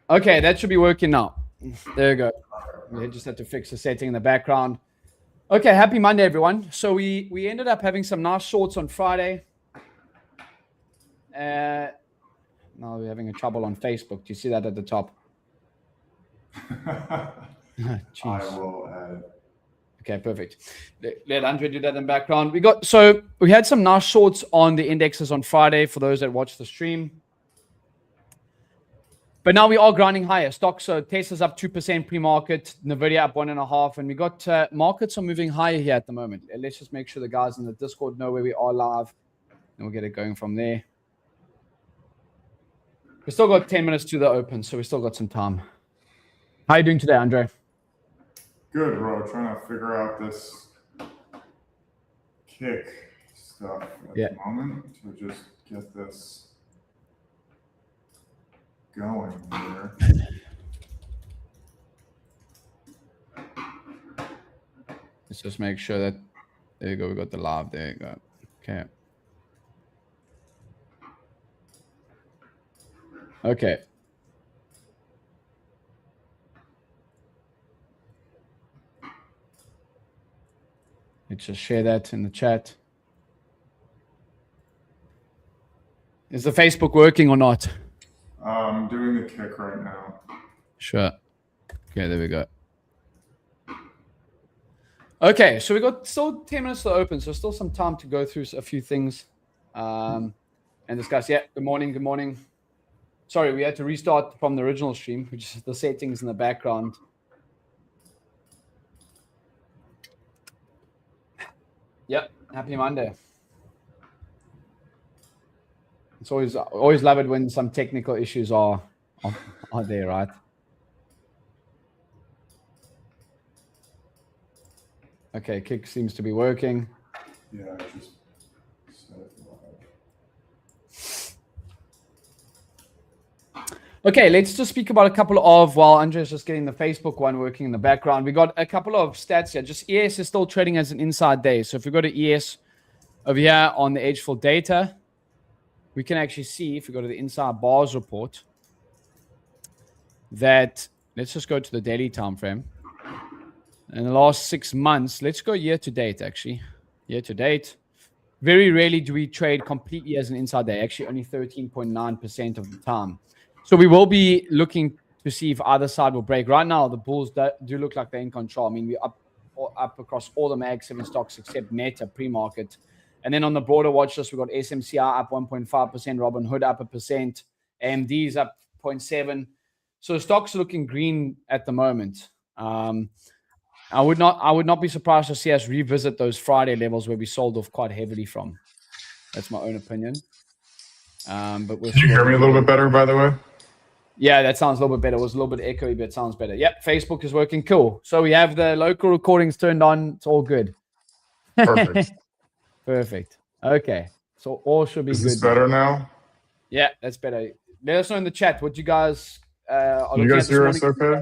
Okay, that should be working now. There you go. We just had to fix the setting in the background. Okay, happy Monday, everyone. So we ended up having some nice shorts on Friday. Now we're having a trouble on Facebook. Do you see that at the top? I will add. Okay, perfect. Let André do that in the background. We had some nice shorts on the indexes on Friday for those that watched the stream. But now we are grinding higher. Stocks, so Tesla's up 2% pre-market, NVDA up 1.5%, and we got markets are moving higher here at the moment. Let's just make sure the guys in the Discord know where we are live, and we'll get it going from there. We still got 10 minutes to the open, so we still got some time. How are you doing today, André? Good, bro. Trying to figure out this kick stuff at the moment to just get this going here. Let's just make sure that, there you go, we got the live, there you go. Okay. Okay. Let's just share that in the chat. Is the Facebook working or not? I'm doing the kick right now. Sure. Okay, there we go. Okay, so we got still 10 minutes to open, so still some time to go through a few things and discuss. Yeah, good morning, good morning. Sorry, we had to restart from the original stream, which is the settings in the background. Yep, happy Monday. It's always love it when some technical issues are there, right? Okay, kick seems to be working. Yeah, I just set it live. Okay, let's just speak about a couple of, while Andre's just getting the Facebook one working in the background, we got a couple of stats here. Just ES is still trading as an inside day. So if we go to ES over here on the edgeful data, we can actually see, if we go to the inside bars report, that, let's just go to the daily time frame. In the last 6 months, let's go year to date, actually. Year to date. Very rarely do we trade completely as an inside day, actually only 13.9% of the time. So we will be looking to see if either side will break. Right now, the bulls do look like they're in control. I mean, we're up across all the Mag 7 stocks except Meta pre-market. And then on the broader watch list, we've got SMCI up 1.5%, Robinhood up 1%, AMD's up 0.7%. So stocks are looking green at the moment. I would not be surprised to see us revisit those Friday levels where we sold off quite heavily from. That's my own opinion. But Can you hear me a little bit better, by the way? Yeah, that sounds a little bit better. It was a little bit echoey, but it sounds better. Yep, Facebook is working. Cool. So we have the local recordings turned on. It's all good. Perfect. Perfect. Okay. So all should be good. Is this better now? Yeah, that's better. Let us know in the chat what you guys are looking at. You guys hear us okay?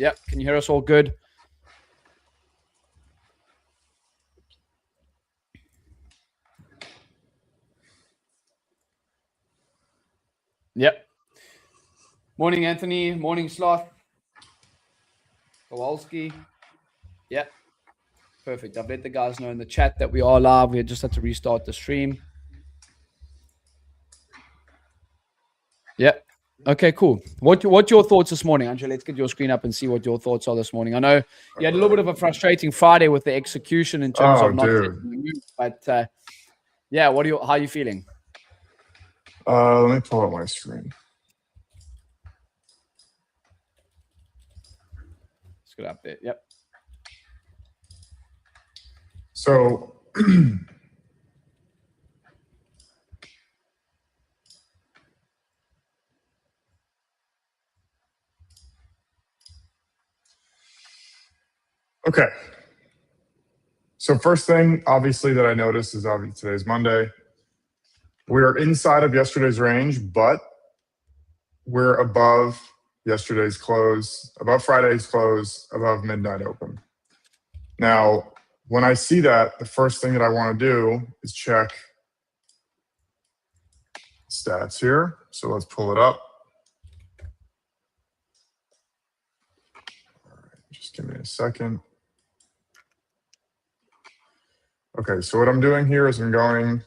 Yep. Can you hear us all good? Yep. Morning, Anthony. Morning, Sloth. Kowalski. Yep. Perfect. I've let the guys know in the chat that we are live. We just had to restart the stream. Yep. Okay, cool. What your thoughts this morning, Andrew? Let's get your screen up and see what your thoughts are this morning. I know you had a little bit of a frustrating Friday with the execution in terms of not getting the move, but yeah, how are you feeling? Let me pull up my screen. Let's get up there. Yep. So okay. So first thing, obviously, that I noticed is obviously today's Monday. We're inside of yesterday's range, but we're above yesterday's close, above Friday's close, above midnight open. Now, when I see that, the first thing that I want to do is check stats here. So let's pull it up. second. Okay, so what I'm doing here is I'm going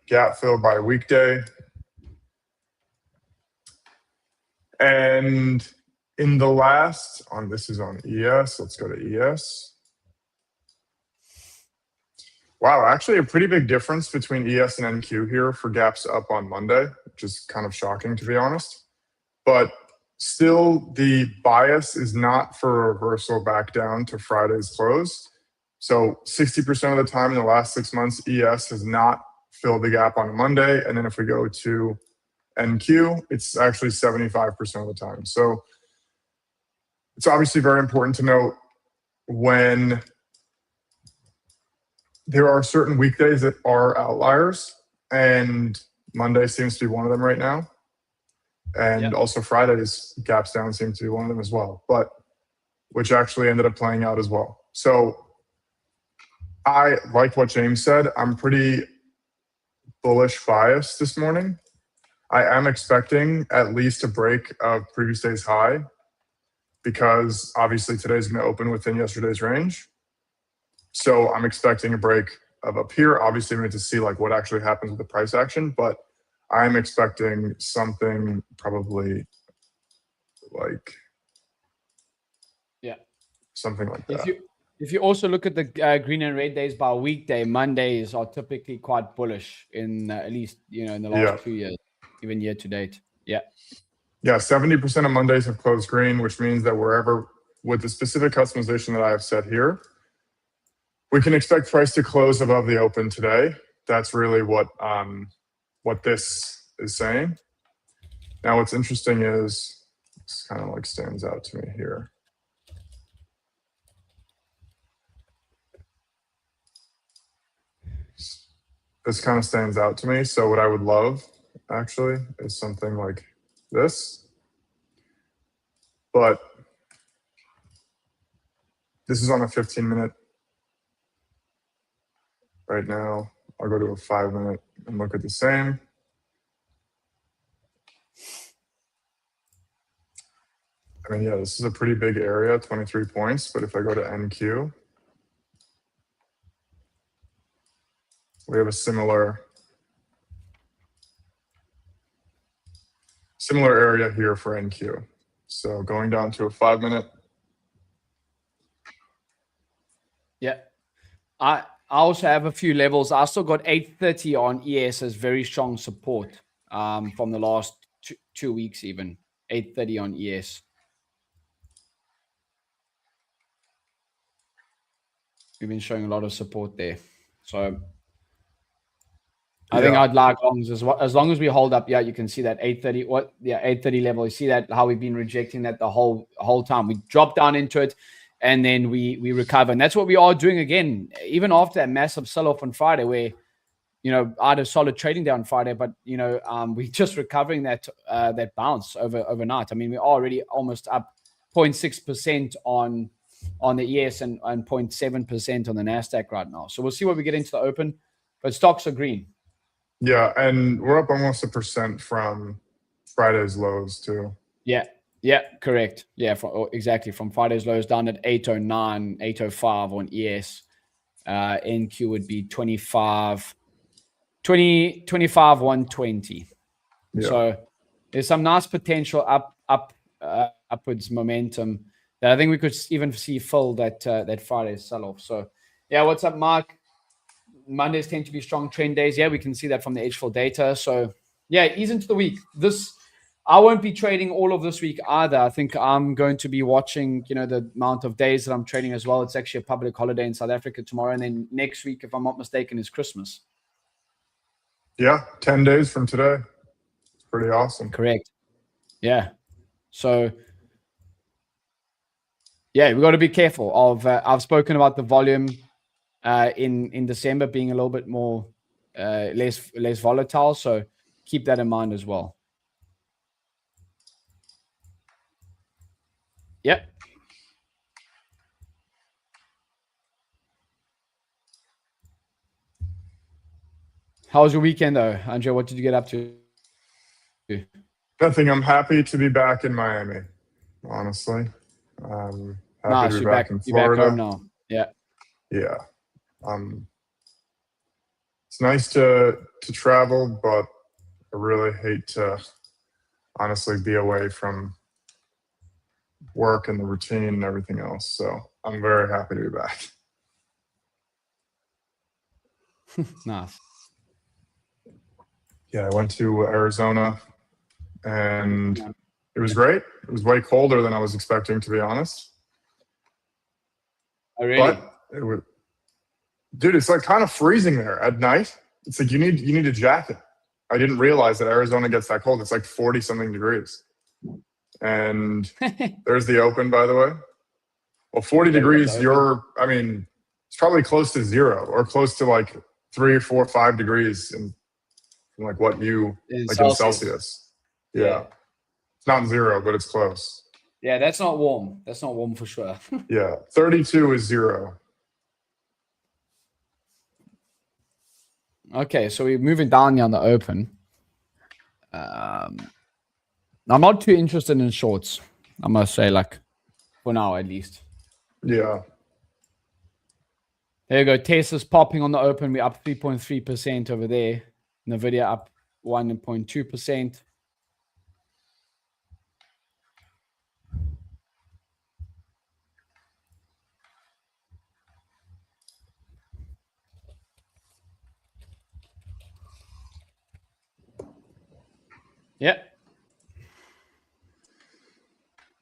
gap fill by weekday. And in the last, this is on ES, let's go to ES. Wow, actually a pretty big difference between ES and NQ here for gaps up on Monday, which is kind of shocking to be honest. But still, the bias is not for a reversal back down to Friday's close. So 60% of the time in the last 6 months, ES has not filled the gap on a Monday. And then if we go to NQ, it's actually 75% of the time. So it's obviously very important to note when there are certain weekdays that are outliers, and Monday seems to be one of them right now. And also Friday's gaps down seem to be one of them as well, but which actually ended up playing out as well. So I like what James said. I'm pretty bullish bias this morning. I am expecting at least a break of previous day's high because obviously today's going to open within yesterday's range. So I'm expecting a break of up here. Obviously, we need to see like what actually happens with the price action, but I'm expecting something probably like something like that. If you also look at the green and red days by weekday, Mondays are typically quite bullish in at least in the last 2 years, even year to date. Yeah, 70% of Mondays have closed green, which means that wherever with the specific customization that I have set here, we can expect price to close above the open today. That's really what this is saying. Now, what's interesting is this kind of like stands out to me here. This kind of stands out to me. So what I would love actually is something like this. But this is on a 15-minute. Right now, I'll go to a 5-minute and look at the same. I mean, this is a pretty big area, 23 points. But if I go to NQ, we have a similar area here for NQ. So going down to a 5-minute. Yeah. I also have a few levels. I still got 830 on ES as very strong support from the last 2 weeks even. 830 on ES. We've been showing a lot of support there. So I think I'd like longs as long as we hold up. Yeah, you can see that 830. 830 level. You see that how we've been rejecting that the whole time. We drop down into it, and then we recover, and that's what we are doing again. Even after that massive sell-off on Friday, where I had a solid trading day on Friday, but we're just recovering that bounce overnight. I mean, we're already almost up 0.6% on the ES and 0.7% on the NASDAQ right now. So we'll see what we get into the open, but stocks are green. Yeah, and we're up almost 1% from Friday's lows too. Yeah, correct. Yeah, exactly. From Friday's lows down at 809, 805 on ES. NQ would be 25, 120. Yeah. So there's some nice potential upwards momentum that I think we could even see fill that Friday's sell-off. So yeah, what's up, Mark? Mondays tend to be strong trend days. Yeah, we can see that from the edgeful data. So yeah, ease into the week. I won't be trading all of this week either. I think I'm going to be watching, the amount of days that I'm trading as well. It's actually a public holiday in South Africa tomorrow. And then next week, if I'm not mistaken, is Christmas. Yeah, 10 days from today. It's pretty awesome. Correct. Yeah. So yeah, we've got to be careful of, I've spoken about the volume in December being a little bit more, less volatile. So keep that in mind as well. Yep. How was your weekend though, André? What did you get up to? Nothing. I'm happy to be back in Miami, honestly. Happy Nice, to be you're back back. in You're back Florida. home now. Yeah. Yeah. It's nice to travel, but I really hate to honestly be away from work and the routine and everything else. So I'm very happy to be back. Nice. Yeah, I went to Arizona and it was great. It was way colder than I was expecting, to be honest. Oh, really? But it was, dude, it's like kind of freezing there at night. It's like you need a jacket. I didn't realize that Arizona gets that cold. It's like 40 something degrees. And there's the open, by the way. Well, 40 degrees, it's probably close to zero or close to like 3 or 4 or 5 degrees in like what you like in Celsius. Yeah. It's not zero, but it's close. Yeah, that's not warm. That's not warm for sure. Yeah. 32 is zero. Okay, so we're moving down here on the open. I'm not too interested in shorts, I must say, like for now at least. Yeah. There you go. Tesla's popping on the open. We're up 3.3% over there. NVDA up 1.2%. Yeah.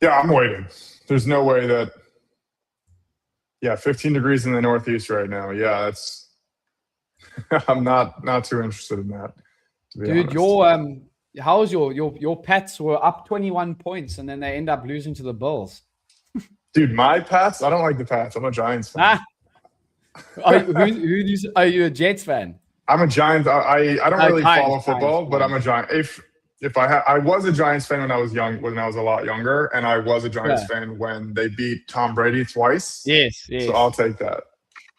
Yeah, I'm waiting. There's no way that. Yeah, 15 degrees in the Northeast right now. Yeah, that's. I'm not too interested in that. To be Dude, honest. how's your Pats were up 21 points and then they end up losing to the Bills. Dude, my Pats. I don't like the Pats. I'm a Giants fan. Are you a Jets fan? I'm a Giants. I don't really follow football, but I'm a Giant. If I was a Giants fan when I was young, when I was a lot younger, and I was a Giants fan when they beat Tom Brady twice. Yes. So I'll take that.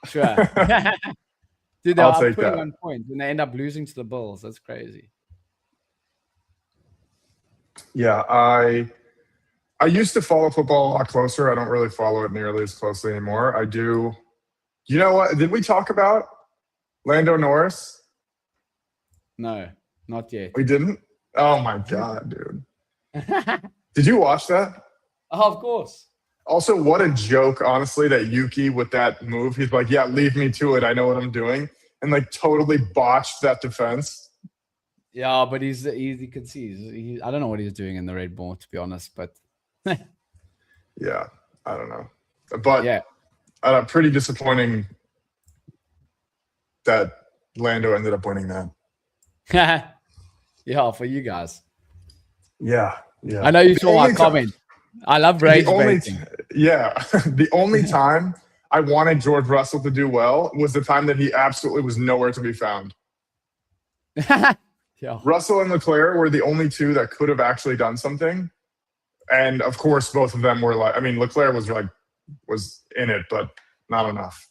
Sure. Dude, they're up 21 points and they end up losing to the Bills. That's crazy. Yeah, I used to follow football a lot closer. I don't really follow it nearly as closely anymore. I do. You know what? Did we talk about Lando Norris? No, not yet. We didn't? Oh my God, dude. Did you watch that? Oh, of course. Also, what a joke, honestly, that Yuki with that move. He's like, yeah, leave me to it. I know what I'm doing. And like totally botched that defense. Yeah, but you can see, I don't know what he's doing in the Red Bull, to be honest, but. Yeah, I don't know. But yeah, pretty disappointing that Lando ended up winning that. Yeah, for you guys. Yeah. I know you saw my comment. I love rage baiting. Yeah. The only time I wanted George Russell to do well was the time that he absolutely was nowhere to be found. Yeah. Russell and Leclerc were the only two that could have actually done something. And of course, both of them were like, I mean, Leclerc was in it, but not enough.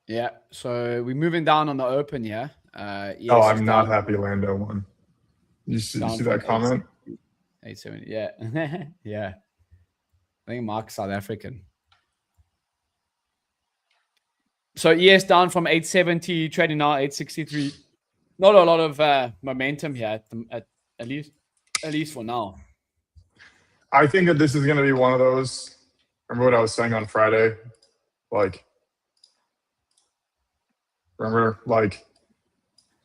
Yeah, so we're moving down on the open here. I'm not happy Lando won. You see that comment? 870, yeah. Yeah. I think Mark's South African. So ES down from 870, trading now 863. Not a lot of momentum here at least for now. I think that this is going to be one of those. Remember what I was saying on Friday? Remember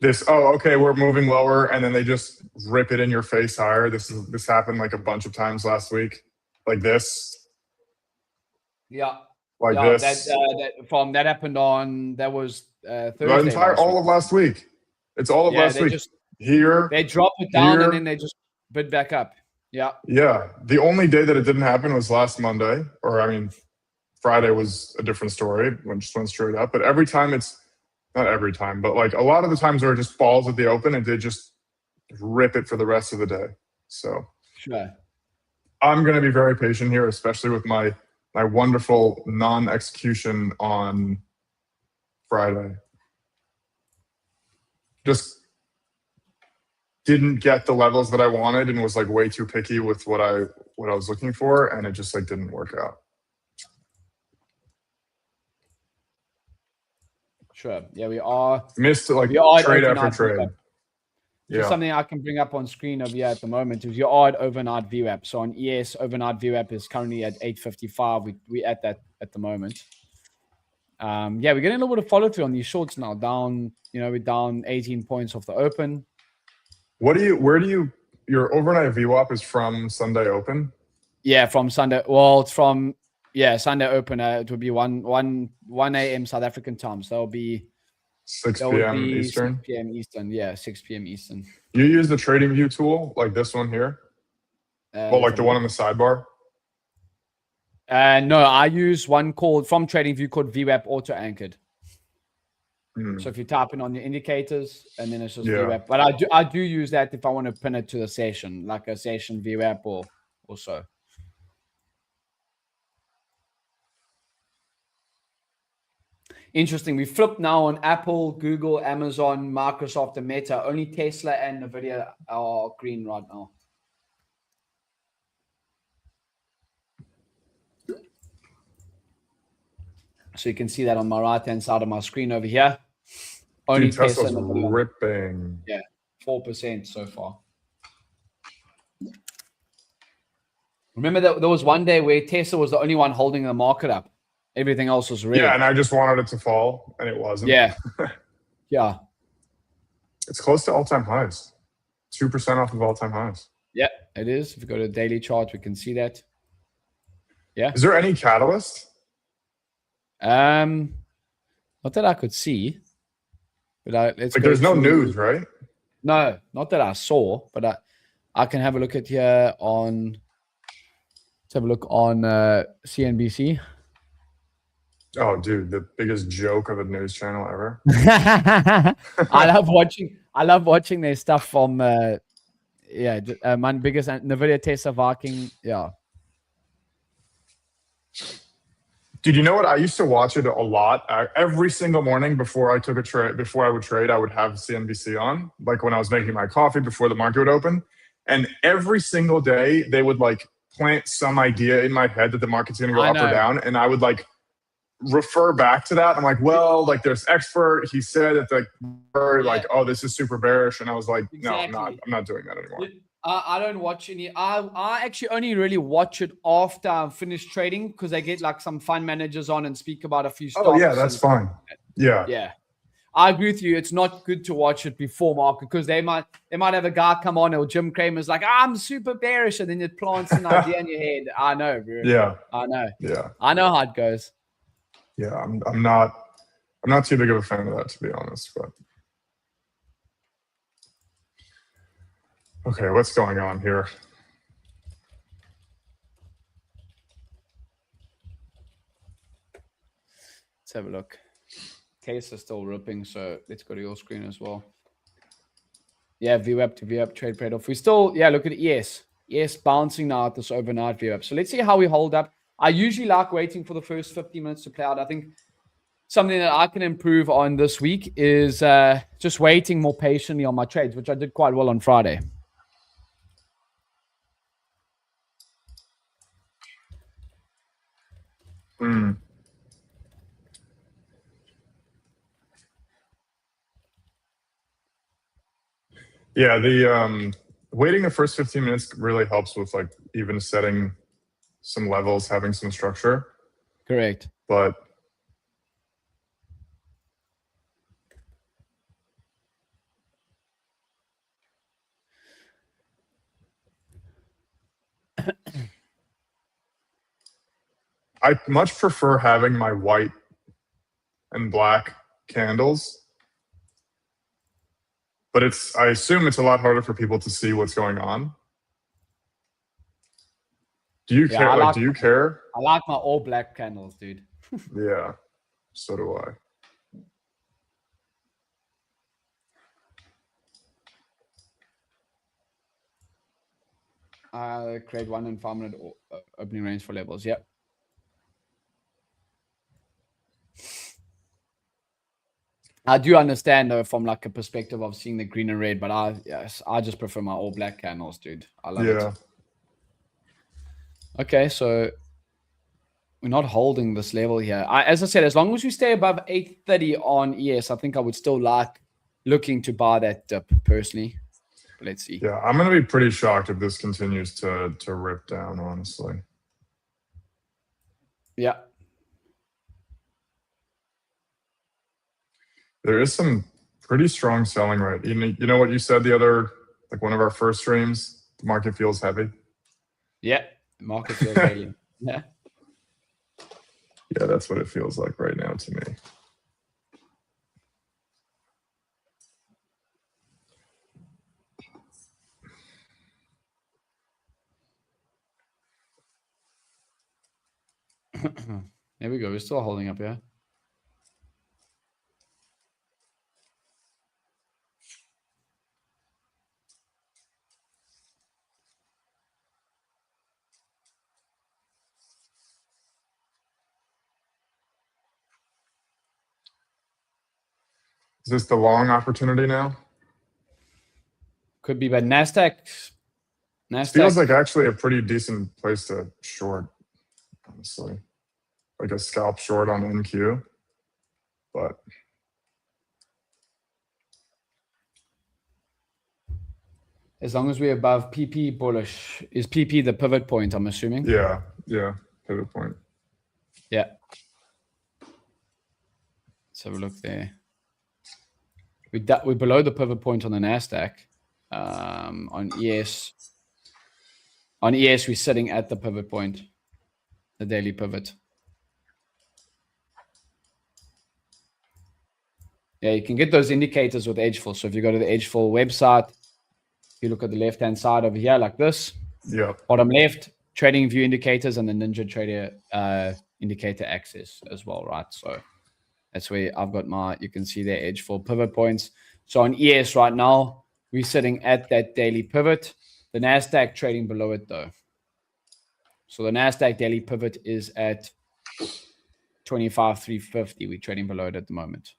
this, okay, we're moving lower, and then they just rip it in your face higher. This happened like a bunch of times last week. Like this. Yeah. This. That happened on, that was Thursday. All of last week. It's all of last week. They drop it down and then they just bid back up. Yeah. Yeah. The only day that it didn't happen was last Monday. Friday was a different story when it just went straight up. But every time not every time, but like a lot of the times there are just balls at the open and they just rip it for the rest of the day. So sure. I'm going to be very patient here, especially with my wonderful non-execution on Friday. Just didn't get the levels that I wanted and was like way too picky with what I was looking for, and it just like didn't work out. Sure. Yeah, we are. Missed like We are trade after overnight trade. VWAP. Yeah. So something I can bring up on screen over here at the moment is your odd overnight VWAP. So on ES, overnight VWAP is currently at 855. We're at that at the moment. Yeah, we're getting a little bit of follow through on these shorts now. Down, we're down 18 points off the open. Where do you your overnight VWAP is from Sunday Open? Yeah, from Sunday. Well, it's from Sunday Open. It would be 1 a.m. South African time. So that'll be 6 p.m. Eastern. 6 p.m. Eastern. Yeah, 6 p.m. Eastern. You use the trading view tool like this one here? Well, like the one on the sidebar? No, I use one called from TradingView called VWAP Auto Anchored. So if you type in on your indicators and then it's just VWAP, but I do use that if I want to pin it to the session, like a session VWAP or so. Interesting. We flipped now on Apple, Google, Amazon, Microsoft, and Meta. Only Tesla and NVDA are green right now. So you can see that on my right-hand side of my screen over here. Only Tesla's Tesla ripping. Yeah, 4% so far. Remember that there was one day where Tesla was the only one holding the market up. Everything else was red. Yeah, and I just wanted it to fall, and it wasn't. Yeah. Yeah. It's close to all-time highs. 2% off of all-time highs. Yeah, it is. If you go to the daily chart, we can see that. Yeah. Is there any catalyst? Not that I could see. But there's no news, right? No, not that I saw, but I can have a look at here on. Let's have a look on CNBC. Oh, dude, the biggest joke of a news channel ever. I love watching their stuff from my biggest NVIDIA Tesla Viking. Yeah. Dude, you know what? I used to watch it a lot. Every single morning before I took a trade, before I would trade, I would have CNBC on, like when I was making my coffee before the market would open. And every single day they would like plant some idea in my head that the market's going to go up or down. And I would like refer back to that. I'm like, well, like there's expert. He said that like, oh, this is super bearish. And I was like, exactly. No, I'm not doing that anymore. I don't watch any. I actually only really watch it after I finish trading because I get like some fund managers on and speak about a few stocks. Oh yeah, that's fine. Yeah. Yeah. I agree with you. It's not good to watch it before market because they might have a guy come on or Jim Cramer's like, I'm super bearish, and then it plants an idea in your head. I know, bro. Yeah. I know. Yeah. I know how it goes. Yeah, I'm not too big of a fan of that, to be honest, but okay, what's going on here? Let's have a look. Case is still ripping, so let's go to your screen as well. Yeah, VWAP to VWAP trade off. We still, look at ES. ES bouncing now at this overnight VWAP. So let's see how we hold up. I usually like waiting for the first 50 minutes to play out. I think something that I can improve on this week is just waiting more patiently on my trades, which I did quite well on Friday. Yeah, the waiting the first 15 minutes really helps with like even setting some levels, having some structure. Correct. But I much prefer having my white and black candles. But I assume it's a lot harder for people to see what's going on. Do you care? Do you care? I like my all black candles, dude. Yeah, so do I. Create 1 and 5 minute opening range for levels. Yep. I do understand though from like a perspective of seeing the green and red, but I just prefer my all black candles, dude. I love it. Okay, so we're not holding this level here. As I said, as long as we stay above 830 on ES, I think I would still like looking to buy that dip personally. But let's see. Yeah, I'm going to be pretty shocked if this continues to rip down, honestly. Yeah. There is some pretty strong selling, right? You know what you said the other, like one of our first streams, the market feels heavy. Yeah, the market feels heavy. Yeah. Yeah, that's what it feels like right now to me. There we go. We're still holding up, yeah. Is this the long opportunity now? Could be, but Nasdaq feels like actually a pretty decent place to short, honestly. Like a scalp short on NQ. But as long as we're above PP bullish, is PP the pivot point, I'm assuming? Yeah, pivot point. Yeah. Let's have a look there. We're below the pivot point on the Nasdaq. On ES, we're sitting at the pivot point, the daily pivot. Yeah, you can get those indicators with edgeful. So if you go to the edgeful website, you look at the left-hand side over here like this. Yeah. Bottom left, trading view indicators and the Ninja Trader indicator access as well, right? So that's where I've got my, you can see there, edgeful pivot points. So on ES right now, we're sitting at that daily pivot. The Nasdaq trading below it though. So the Nasdaq daily pivot is at 25,350. We're trading below it at the moment.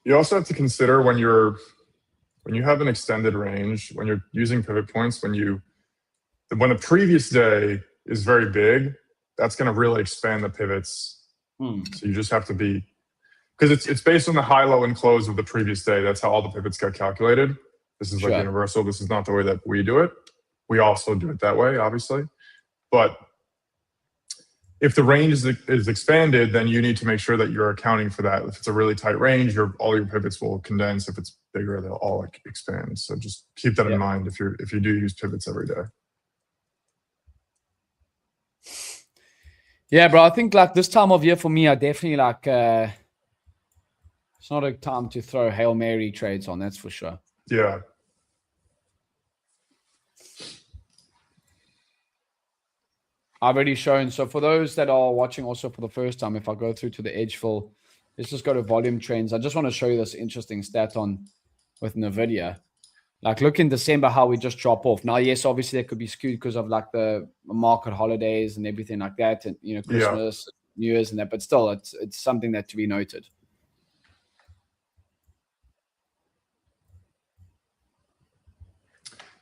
You also have to consider when you have an extended range, when you're using pivot points, when the previous day is very big, that's going to really expand the pivots. So you just have to be, because it's based on the high, low, and close of the previous day. That's how all the pivots got calculated. This is like universal. This is not the way that we do it. We also do it that way, obviously. But if the range is expanded, then you need to make sure that you're accounting for that. If it's a really tight range, all your pivots will condense. If it's bigger, they'll all expand. So just keep that in mind if you do use pivots every day. Yeah, bro. I think like this time of year for me, I definitely like. It's not a time to throw Hail Mary trades on. That's for sure. Yeah. I've already shown. So for those that are watching also for the first time, if I go through to the edgeful, let's just go to volume trends. I just want to show you this interesting stat with NVIDIA. Like look in December how we just drop off. Now, yes, obviously that could be skewed because of like the market holidays and everything like that, and Christmas, New Year's and that. But still, it's something that to be noted.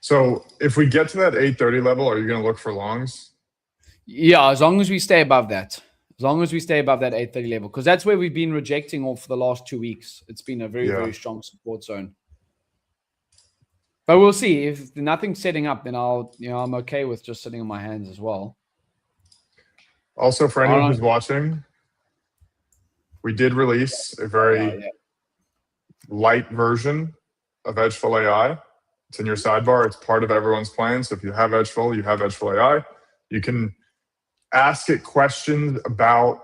So if we get to that 830 level, are you going to look for longs? Yeah, as long as we stay above that. As long as we stay above that 830 level, because that's where we've been rejecting off for the last 2 weeks. It's been a very, very strong support zone. But we'll see. If nothing's setting up, then I'm okay with just sitting on my hands as well. Also, for anyone who's watching, we did release a very light version of edgeful AI. It's in your sidebar. It's part of everyone's plan. So if you have edgeful, you have edgeful AI. You can ask it questions about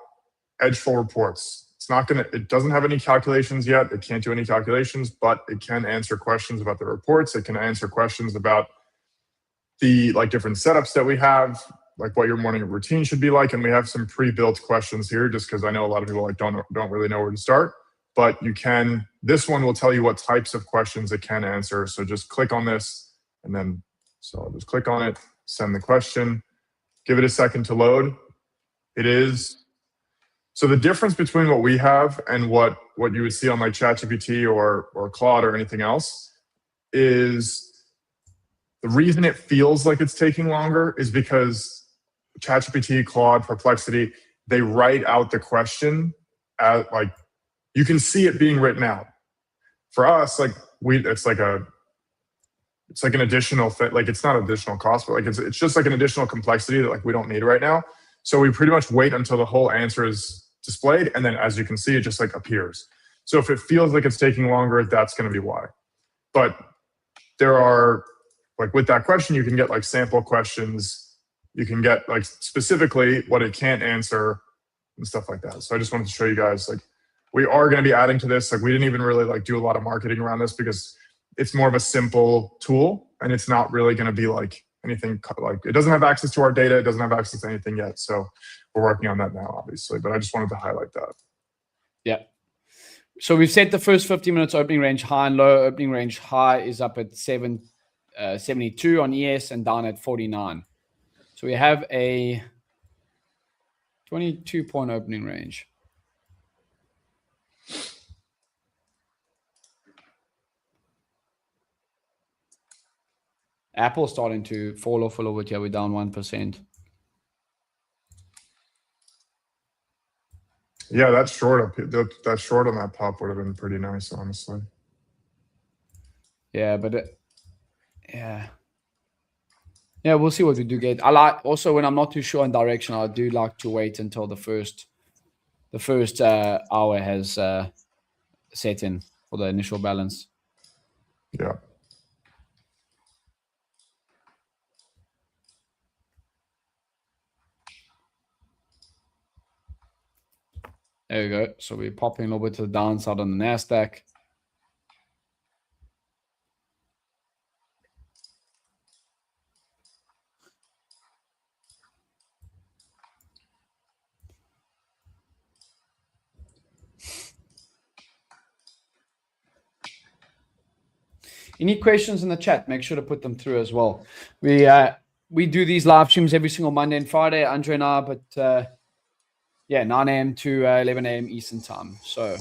edgeful reports. It doesn't have any calculations yet. It can't do any calculations, but it can answer questions about the reports. It can answer questions about the different setups that we have, like what your morning routine should be like. And we have some pre-built questions here, just because I know a lot of people don't really know where to start. But this one will tell you what types of questions it can answer. So just click on this, and then I'll just click on it, send the question, give it a second to load. It is So the difference between what we have and what you would see on like ChatGPT or Claude or anything else is the reason it feels like it's taking longer is because ChatGPT, Claude, Perplexity, they write out the question as like you can see it being written out. For us, like it's like an additional thing. Like it's not additional cost, but like it's just like an additional complexity that like we don't need right now. So we pretty much wait until the whole answer is displayed, and then as you can see, it just like appears. So if it feels like it's taking longer, that's going to be why. But there are like with that question, you can get like sample questions. You can get like specifically what it can't answer and stuff like that. So I just wanted to show you guys like we are going to be adding to this. Like we didn't even really like do a lot of marketing around this because it's more of a simple tool and it's not really going to be like anything like it doesn't have access to our data. It doesn't have access to anything yet. So we're working on that now, obviously, but I just wanted to highlight that. Yeah. So we've set the first 50 minutes opening range high and low. Opening range high is up at 72 on ES and down at 49. So we have a 22-point opening range. Apple's starting to fall off a little bit here. We're down 1%. Yeah, that short on that pop would have been pretty nice, honestly. Yeah, but yeah, we'll see what we do get. I like also when I'm not too sure on direction, I do like to wait until the first hour has set in for the initial balance. Yeah. There we go. So we're popping a little bit to the downside on the NASDAQ. Any questions in the chat? Make sure to put them through as well. We do these live streams every single Monday and Friday, André and I, but 9 a.m. to 11 a.m. Eastern time. So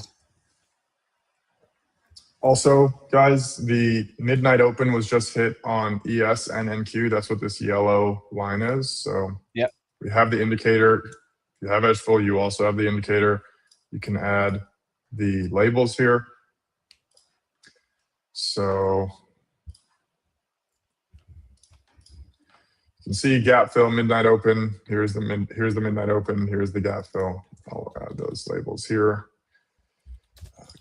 also, guys, the midnight open was just hit on ES and NQ. That's what this yellow line is. So yep. We have the indicator. If you have edgeful, you also have the indicator. You can add the labels here. So you can see gap fill, midnight open. Here's the midnight open. Here's the gap fill. I'll add those labels here.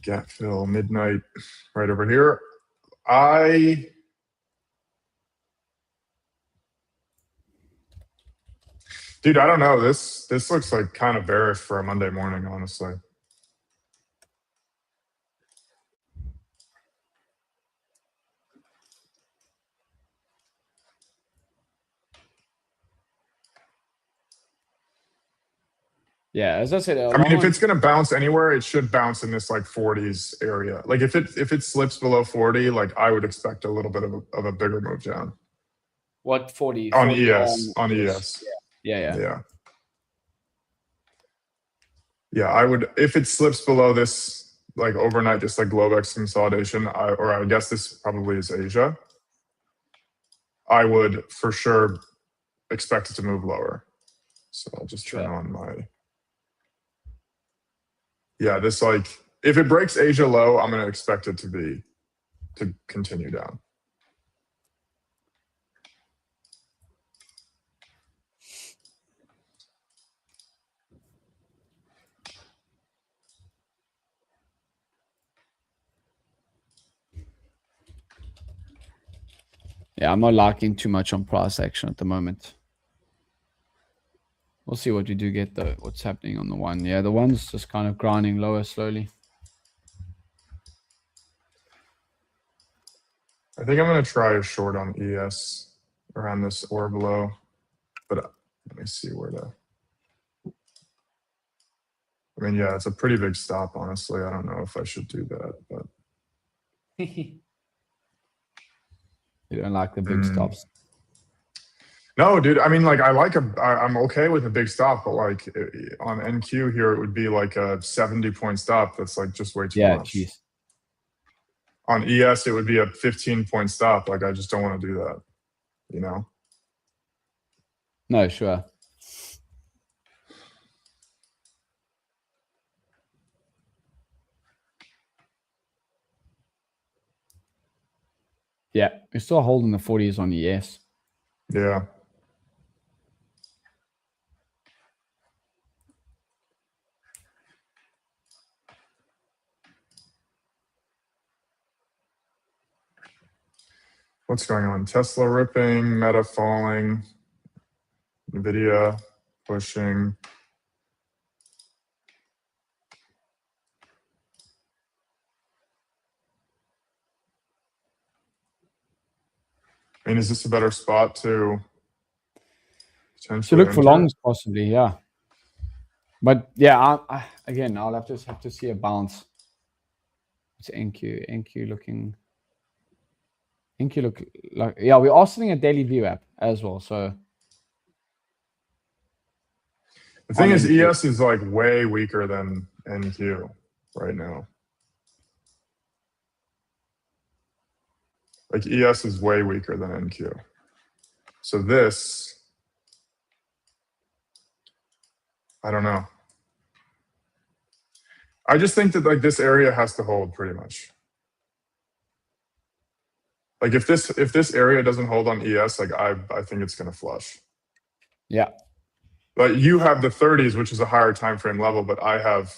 Gap fill, midnight, right over here. Dude, I don't know. This looks like kind of bearish for a Monday morning, honestly. Yeah, as I said, I mean, if it's going to bounce anywhere, it should bounce in this like 40s area. Like if it slips below 40, like I would expect a little bit of a bigger move down. What 40? On 40 ES. On ES. Yeah. Yeah, I would, if it slips below this, like overnight, just like Globex consolidation, I guess this probably is Asia, I would for sure expect it to move lower. So I'll just turn on my, yeah, this like, if it breaks Asia low, I'm going to expect it to continue down. Yeah, I'm not liking too much on price action at the moment. We'll see what we do get though. What's happening on the one? Yeah, the one's just kind of grinding lower slowly. I think I'm going to try a short on ES around this or below, but let me see where to. I mean, yeah, it's a pretty big stop, honestly. I don't know if I should do that, but. You don't like the big stops? No, dude. I mean, like, I'm okay with a big stop, but like on NQ here, it would be like a 70-point stop. That's like just way too much. Geez. On ES, it would be a 15-point stop. Like, I just don't want to do that, you know? No, sure. Yeah, we're still holding the 40s on ES. Yeah. What's going on? Tesla ripping, Meta falling, NVDA pushing. I mean, is this a better spot to potentially look for longs possibly, yeah. But yeah, again, I'll have to see a bounce. It's NQ. NQ looking. NQ look like, yeah, we are sitting a daily view app as well. So the thing is, ES is like way weaker than NQ right now. Like ES is way weaker than NQ. So this, I don't know. I just think that like this area has to hold pretty much. Like if this area doesn't hold on ES, like I think it's gonna flush. Yeah. But you have the 30s, which is a higher time frame level, but I have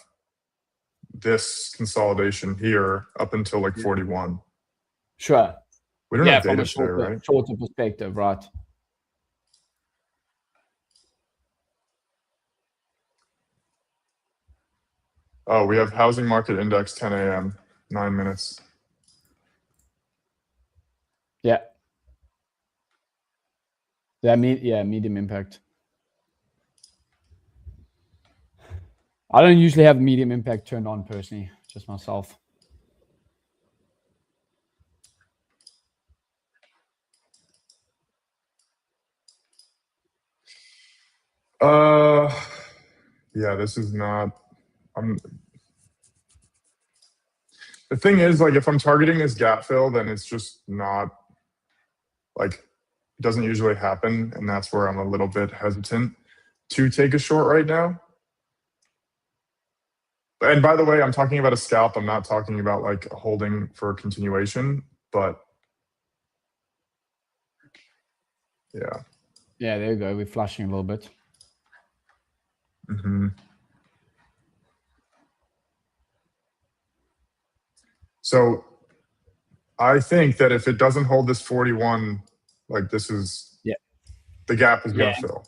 this consolidation here up until like 41. Sure. We don't have data today, right? Shorter perspective, right? Oh, we have housing market index 10 a.m. 9 minutes. Yeah. Yeah, medium impact. I don't usually have medium impact turned on personally, just myself. Yeah, this is not. The thing is, like, if I'm targeting this gap fill, then it's just not like it doesn't usually happen, and that's where I'm a little bit hesitant to take a short right now. And by the way, I'm talking about a scalp. I'm not talking about like holding for a continuation, but yeah. Yeah, there you go. We're flashing a little bit. Mm-hmm. So I think that if it doesn't hold this 41, like this is, the gap is going to fill.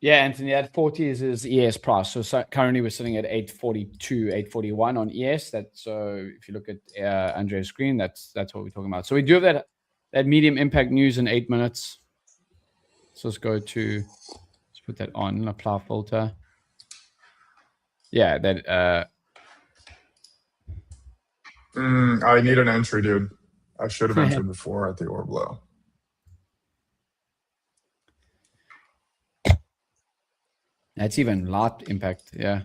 Yeah, Anthony, that 40 is his ES price. So currently we're sitting at 842, 841 on ES. So if you look at Andre's screen, that's what we're talking about. So we do have that medium impact news in 8 minutes. So let's put that on, apply filter. Yeah, that I need an entry, dude. I should have entered before at the orb low. That's even light impact, yeah.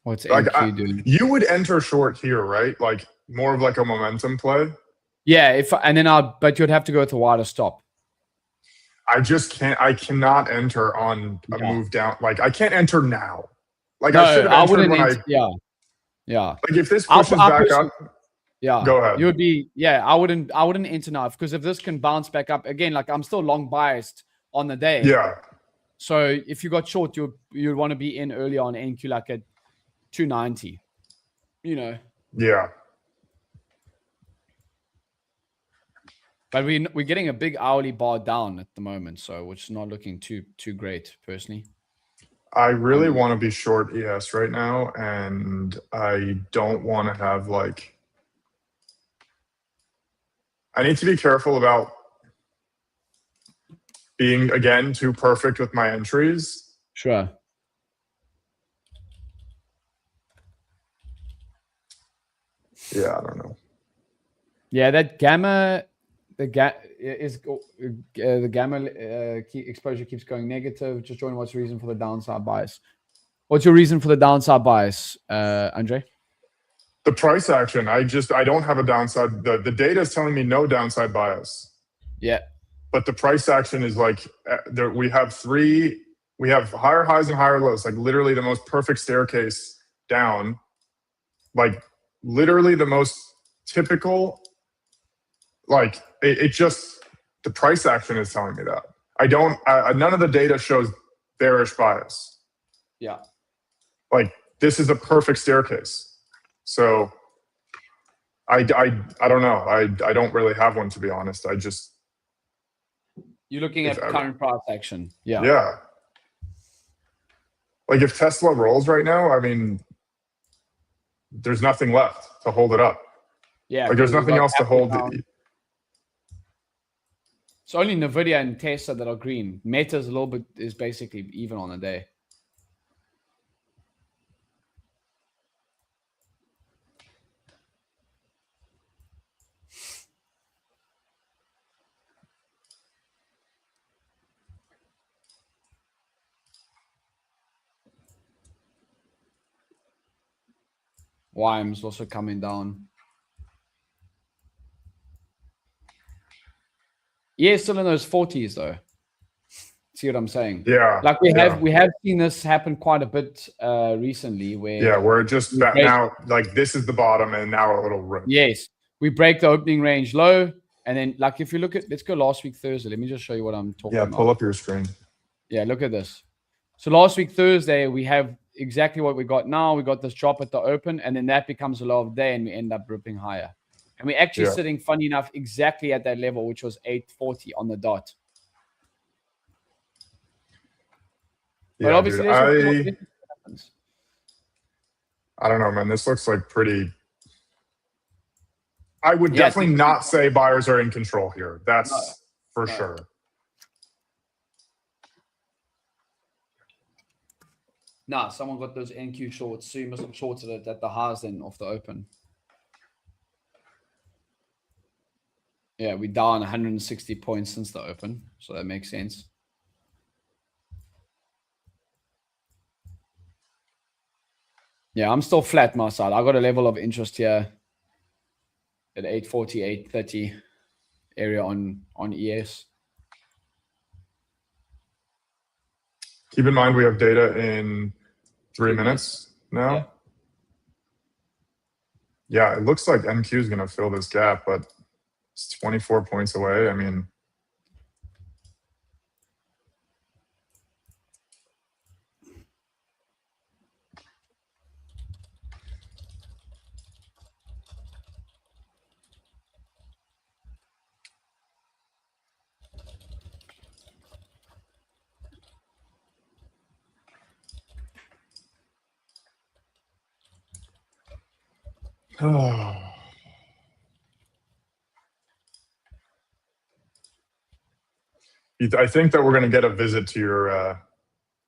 What's NQ doing? You would enter short here, right? Like more of like a momentum play. Yeah, but you'd have to go with a wider stop. I just can't. I cannot enter on a move down. Like I can't enter now. Like I should have entered when I. Yeah. Like if this pushes back up. Yeah. Go ahead. You would be. Yeah. I wouldn't enter now because if this can bounce back up again, like I'm still long biased on the day. Yeah. So if you got short, you'd want to be in early on NQ like at 290. You know. Yeah. But we're getting a big hourly bar down at the moment, so which is not looking too great, personally. I really want to be short ES right now, and I don't want to have like. I need to be careful about being again too perfect with my entries. Sure. Yeah, I don't know. Yeah, that gamma, the gamma exposure keeps going negative. Just join. What's the reason for the downside bias? What's your reason for the downside bias, Andre? The price action. I don't have a downside. The data is telling me no downside bias. Yeah. But the price action is like we have higher highs and higher lows, like literally the most perfect staircase down, like literally the most typical, like it just, the price action is telling me that. None of the data shows bearish bias. Yeah. Like this is a perfect staircase. So I don't know. I don't really have one, to be honest. You're looking at current price action. Yeah. Yeah. Like if Tesla rolls right now, I mean, there's nothing left to hold it up. Yeah. Like there's nothing else to hold. It's only NVDA and Tesla that are green. Meta is basically even on the day. YM's also coming down. Yeah, still in those 40s though. See what I'm saying? Yeah. Like we have seen this happen quite a bit recently where it just now, like this is the bottom and now a little rip. Yes. We break the opening range low. And then like if you look at, let's go last week Thursday. Let me just show you what I'm talking about. Yeah, pull up your screen. Yeah, look at this. So last week Thursday, we have exactly what we got now. We got this drop at the open, and then that becomes a low of the day, and we end up ripping higher. And we're actually sitting, funny enough, exactly at that level, which was 840 on the dot. Yeah, but obviously, dude, I don't know, man. This looks like pretty. I would definitely not say buyers are in control here. That's for sure. Nah, someone got those NQ shorts, so you must have shorted it at the highs then off the open. Yeah, we're down 160 points since the open, so that makes sense. Yeah, I'm still flat my side. I got a level of interest here at 840, 830 area on ES. Keep in mind we have data in 3 minutes now. Yeah, it looks like NQ is going to fill this gap, but it's 24 points away. I mean, I think that we're going to get a visit to your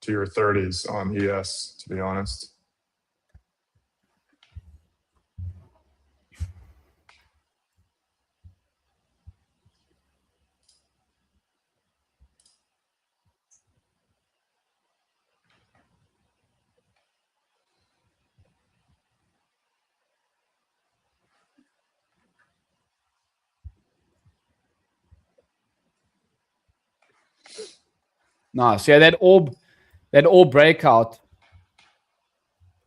30s on ES, to be honest. Nice. Yeah, that orb breakout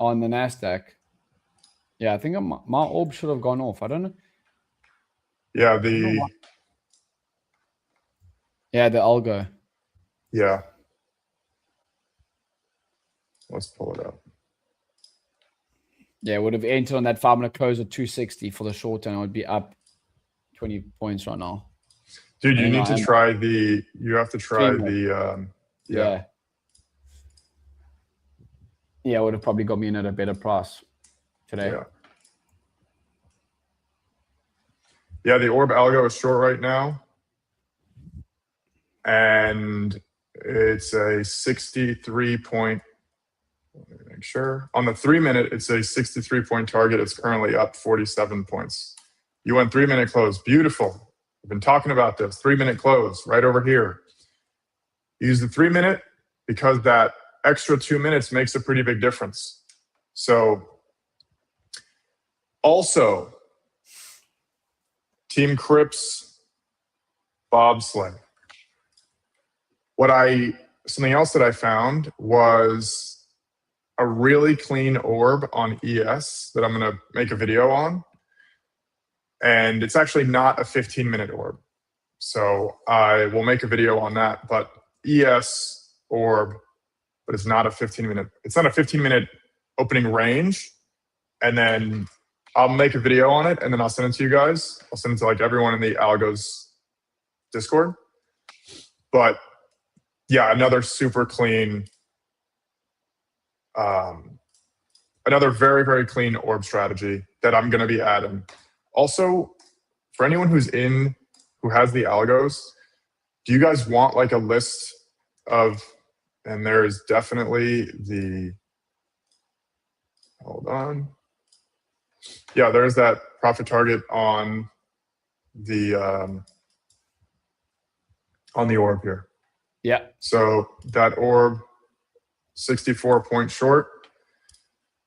on the NASDAQ. Yeah, I think my orb should have gone off. I don't know. Yeah, the algo. Yeah. Let's pull it up. Yeah, it would have entered on that 5-minute close at 260 for the short term. It would be up 20 points right now. Dude, you need to try the, you have to try the, yeah, it would have probably got me in at a better price today. Yeah, the orb algo is short right now. And it's a 63 point, let me make sure. On the 3 minute, it's a 63 point target. It's currently up 47 points. You went 3-minute close. Beautiful. I've been talking about this. 3-minute close right over here. Use the 3-minute because that extra 2 minutes makes a pretty big difference. So also, Team Crips bobsleigh. Something else that I found was a really clean orb on ES that I'm going to make a video on. And it's actually not a 15-minute orb. So I will make a video on that, but ES orb, but it's not a 15-minute opening range. And then I'll make a video on it and then I'll send it to you guys. I'll send it to like everyone in the Algos Discord. But yeah, another super clean, another very, very clean orb strategy that I'm going to be adding. Also, for anyone who has the algos, do you guys want like a list of, and there is definitely hold on. Yeah, there's that profit target on the orb here. Yeah. So that orb, 64 point short.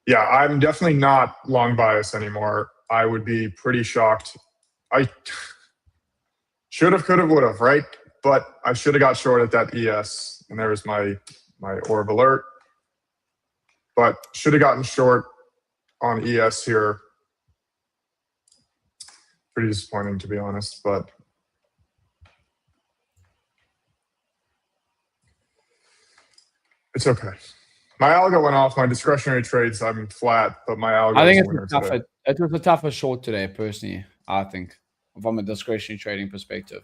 Yeah, I'm definitely not long bias anymore. I would be pretty shocked. I should have, could have, would have, right? But I should have got short at that ES. And there's my orb alert. But should have gotten short on ES here. Pretty disappointing, to be honest, but it's okay. My algo went off. My discretionary trades, I'm flat, but my algo I think is a winner today. it was a tougher short today, personally, I think, from a discretionary trading perspective.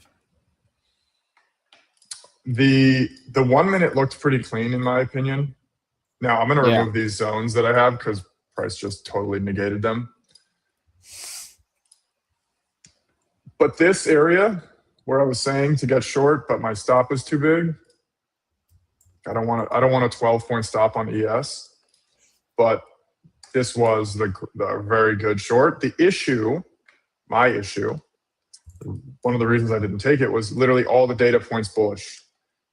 The 1 minute looked pretty clean, in my opinion. Now, I'm going to remove these zones that I have because price just totally negated them. But this area where I was saying to get short, but my stop was too big. I don't want a 12-point stop on ES, but this was the very good short. The issue, my issue, one of the reasons I didn't take it was literally all the data points bullish.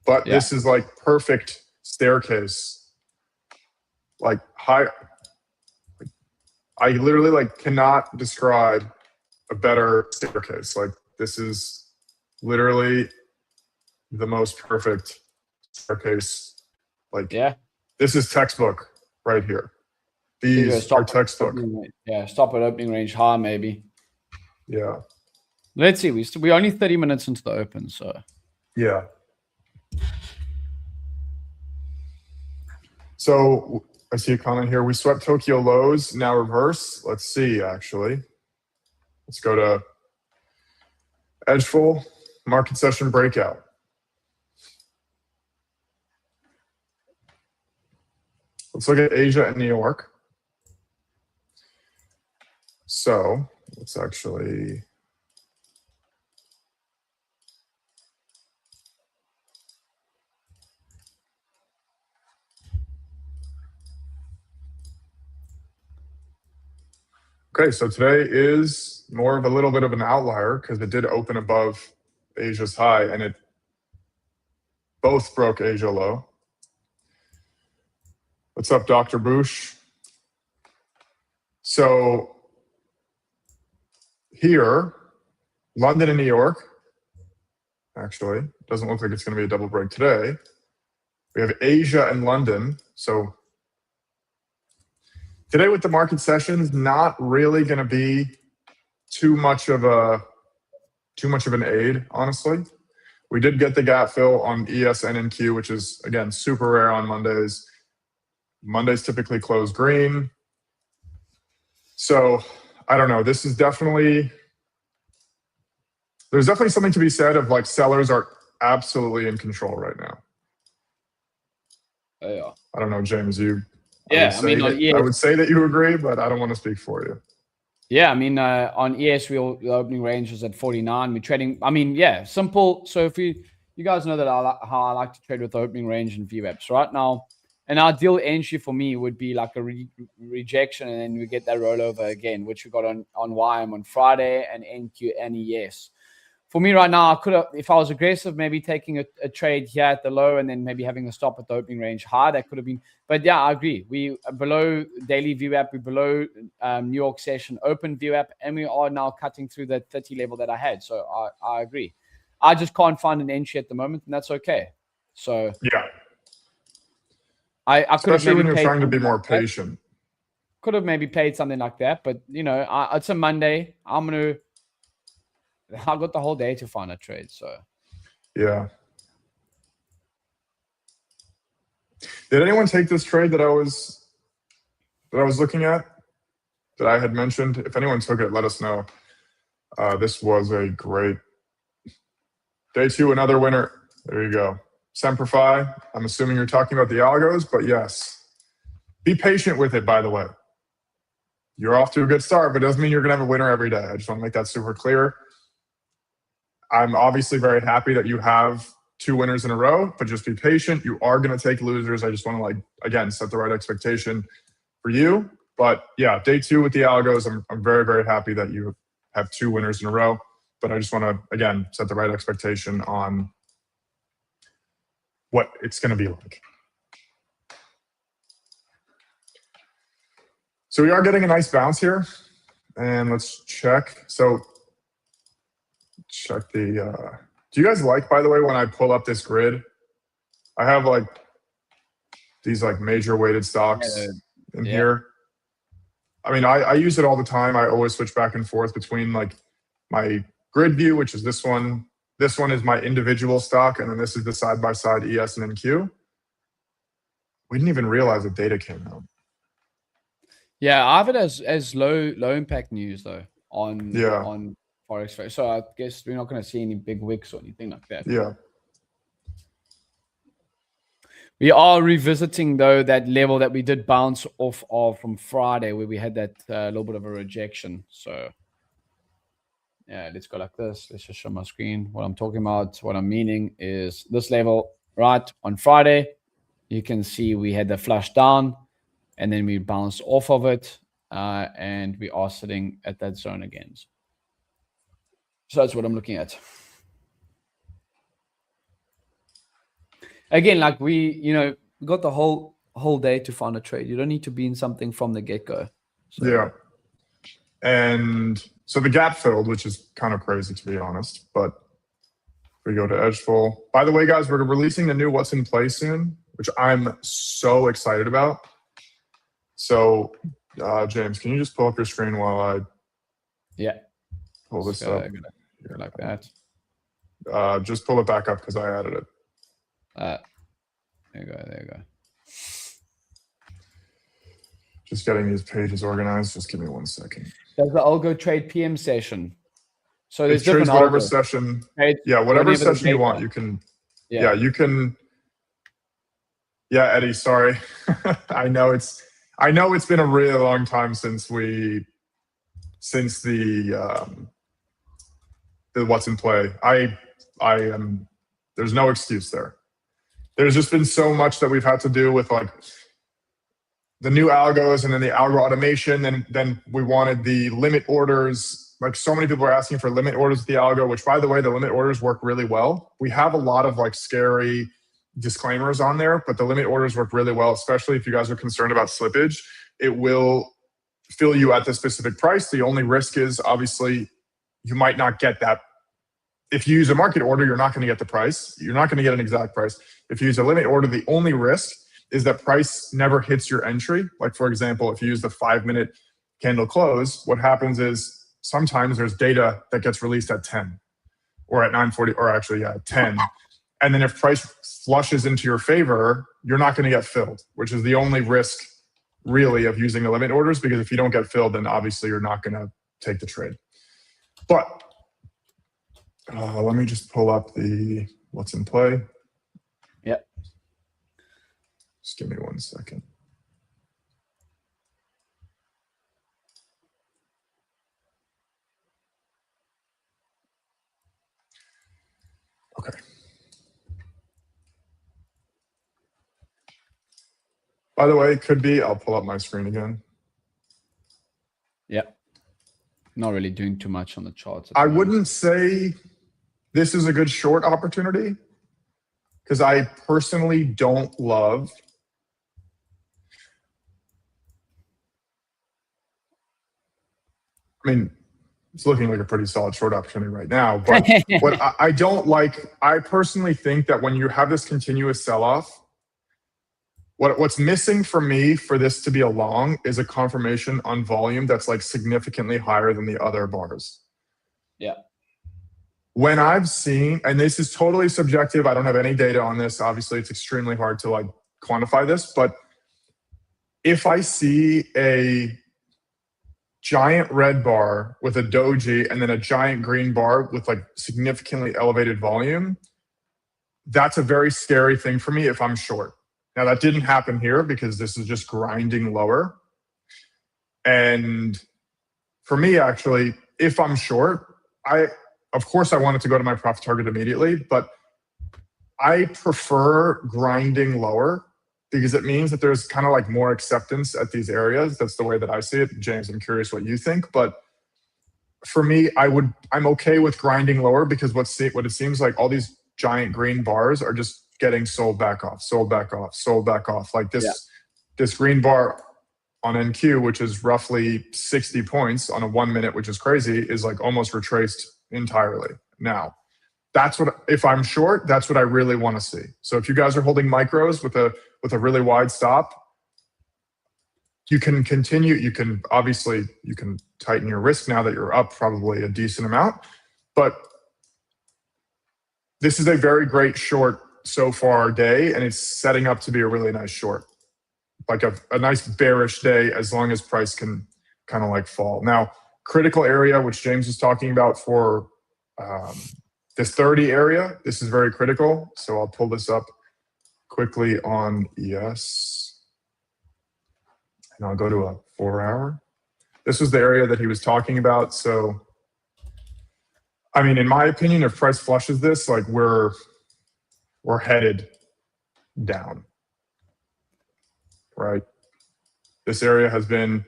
But this is like perfect staircase. Like high. I literally like cannot describe a better staircase. Like this is literally the most perfect staircase. Like this is textbook right here. These are textbook. Stop at opening range high maybe. Yeah. Let's see. We're only 30 minutes into the open, so yeah. So I see a comment here. We swept Tokyo lows, now reverse. Let's see, actually. Let's go to edgeful, market session breakout. Let's look at Asia and New York. So let's actually... Okay, so today is more of a little bit of an outlier because it did open above Asia's high and it both broke Asia low. What's up, Dr. Bush? So here, London and New York, actually, doesn't look like it's going to be a double break today. We have Asia and London. So today with the market sessions, not really going to be too much of an aid, honestly. We did get the gap fill on ES and NQ, which is, again, super rare on Mondays. Mondays typically close green. So I don't know. This is definitely, there's definitely something to be said of like sellers are absolutely in control right now. Yeah. I don't know, James, I would say that you agree, but I don't want to speak for you. Yeah, I mean, on ES, the opening range was at 49. We're trading, I mean, simple. So if you guys know that how I like to trade with the opening range and VWAPs. Right now, An ideal entry for me would be like a rejection, and then we get that rollover again, which we got on YM on Friday and NQ and ES. For me right now, I could have, if I was aggressive, maybe taking a trade here at the low and then maybe having a stop at the opening range high. That could have been, but yeah, I agree. We are below daily VWAP, we're below New York session open VWAP, and we are now cutting through that 30 level that I had. So I agree. I just can't find an entry at the moment, and that's okay. So yeah, I could have especially maybe when you're paid trying to be something more like that. patient. Could have maybe paid something like that, but it's a Monday. I got the whole day to find a trade. So Yeah. Did anyone take this trade that I was looking at, that I had mentioned? If anyone took it, let us know. This was a great day 2, another winner. There you go. Semperfi. I'm assuming you're talking about the algos, but yes. Be patient with it, by the way. You're off to a good start, but it doesn't mean you're going to have a winner every day. I just want to make that super clear. I'm obviously very happy that you have 2 winners in a row, but just be patient. You are going to take losers. I just want to, again, set the right expectation for you. But yeah, day 2 with the algos, I'm very, very happy that you have 2 winners in a row. But I just want to, again, set the right expectation on what it's going to be like. So we are getting a nice bounce here. And let's check. So check the, do you guys like, by the way, when I pull up this grid, I have these major weighted stocks in here. I mean, I use it all the time. I always switch back and forth between my grid view, which is this one. This one is my individual stock, and then this is the side-by-side ES and NQ. We didn't even realize the data came out. Yeah, I have it as low impact news though on Forex. So I guess we're not going to see any big wicks or anything like that. Yeah. We are revisiting though that level that we did bounce off of from Friday, where we had that little bit of a rejection. So yeah, let's go like this. Let's just show my screen. What I'm talking about, what I'm meaning is this level right on Friday. You can see we had the flush down, and then we bounced off of it, and we are sitting at that zone again. So that's what I'm looking at. Again, we got the whole day to find a trade. You don't need to be in something from the get-go. So. Yeah. And so the gap filled, which is kind of crazy to be honest, but we go to edgeful. By the way, guys, we're releasing the new What's in Play soon, which I'm so excited about. So, James, can you just pull up your screen while I pull this up? Go like that. Just pull it back up because I added it. There you go. Just getting these pages organized. Just give me 1 second. There's the algo trade PM session. So there's different whatever algos. session. Trade whatever session you want. You can. Yeah, you can. Yeah, Eddie. Sorry, I know it's been a really long time since the What's in Play. I am. There's no excuse there. There's just been so much that we've had to do with the new algos and then the algo automation. And then we wanted the limit orders. So many people are asking for limit orders with the algo, which by the way, the limit orders work really well. We have a lot of scary disclaimers on there, but the limit orders work really well, especially if you guys are concerned about slippage. It will fill you at the specific price. The only risk is obviously you might not get that. If you use a market order, you're not going to get the price. You're not going to get an exact price. If you use a limit order, the only risk is that price never hits your entry. For example, if you use the 5-minute candle close, what happens is sometimes there's data that gets released at 10 or at 9:40, or actually, at 10. And then if price flushes into your favor, you're not going to get filled, which is the only risk really of using the limit orders, because if you don't get filled, then obviously you're not going to take the trade. But let me just pull up the What's in Play. Yep. Just give me 1 second. Okay. By the way, it could be, I'll pull up my screen again. Yeah. Not really doing too much on the charts. I wouldn't say this is a good short opportunity because I personally don't love I mean, it's looking like a pretty solid short opportunity right now. But what I don't like, I personally think that when you have this continuous sell-off, what's missing for me for this to be a long is a confirmation on volume that's like significantly higher than the other bars. Yeah. When I've seen, and this is totally subjective, I don't have any data on this. Obviously, it's extremely hard to like quantify this, but if I see a giant red bar with a doji and then a giant green bar with like significantly elevated volume, that's a very scary thing for me if I'm short. Now that didn't happen here because this is just grinding lower. And for me, actually, if I'm short, of course I want it to go to my profit target immediately, but I prefer grinding lower because it means that there's kind of like more acceptance at these areas. That's the way that I see it. James, I'm curious what you think, but for me, I'm okay with grinding lower because what it seems like all these giant green bars are just getting sold back off, sold back off, sold back off. Like this green bar on NQ, which is roughly 60 points on a 1 minute, which is crazy, is like almost retraced entirely. Now, that's what, if I'm short, that's what I really want to see. So if you guys are holding micros with a really wide stop, you can continue. You can tighten your risk now that you're up probably a decent amount, but this is a very great short so far day, and it's setting up to be a really nice short, like a nice bearish day as long as price can kind of like fall. Now, critical area, which James was talking about for this 30 area, this is very critical. So I'll pull this up quickly on ES, and I'll go to a 4 hour. This was the area that he was talking about. So, I mean, in my opinion, if price flushes this, like we're headed down, right? This area has been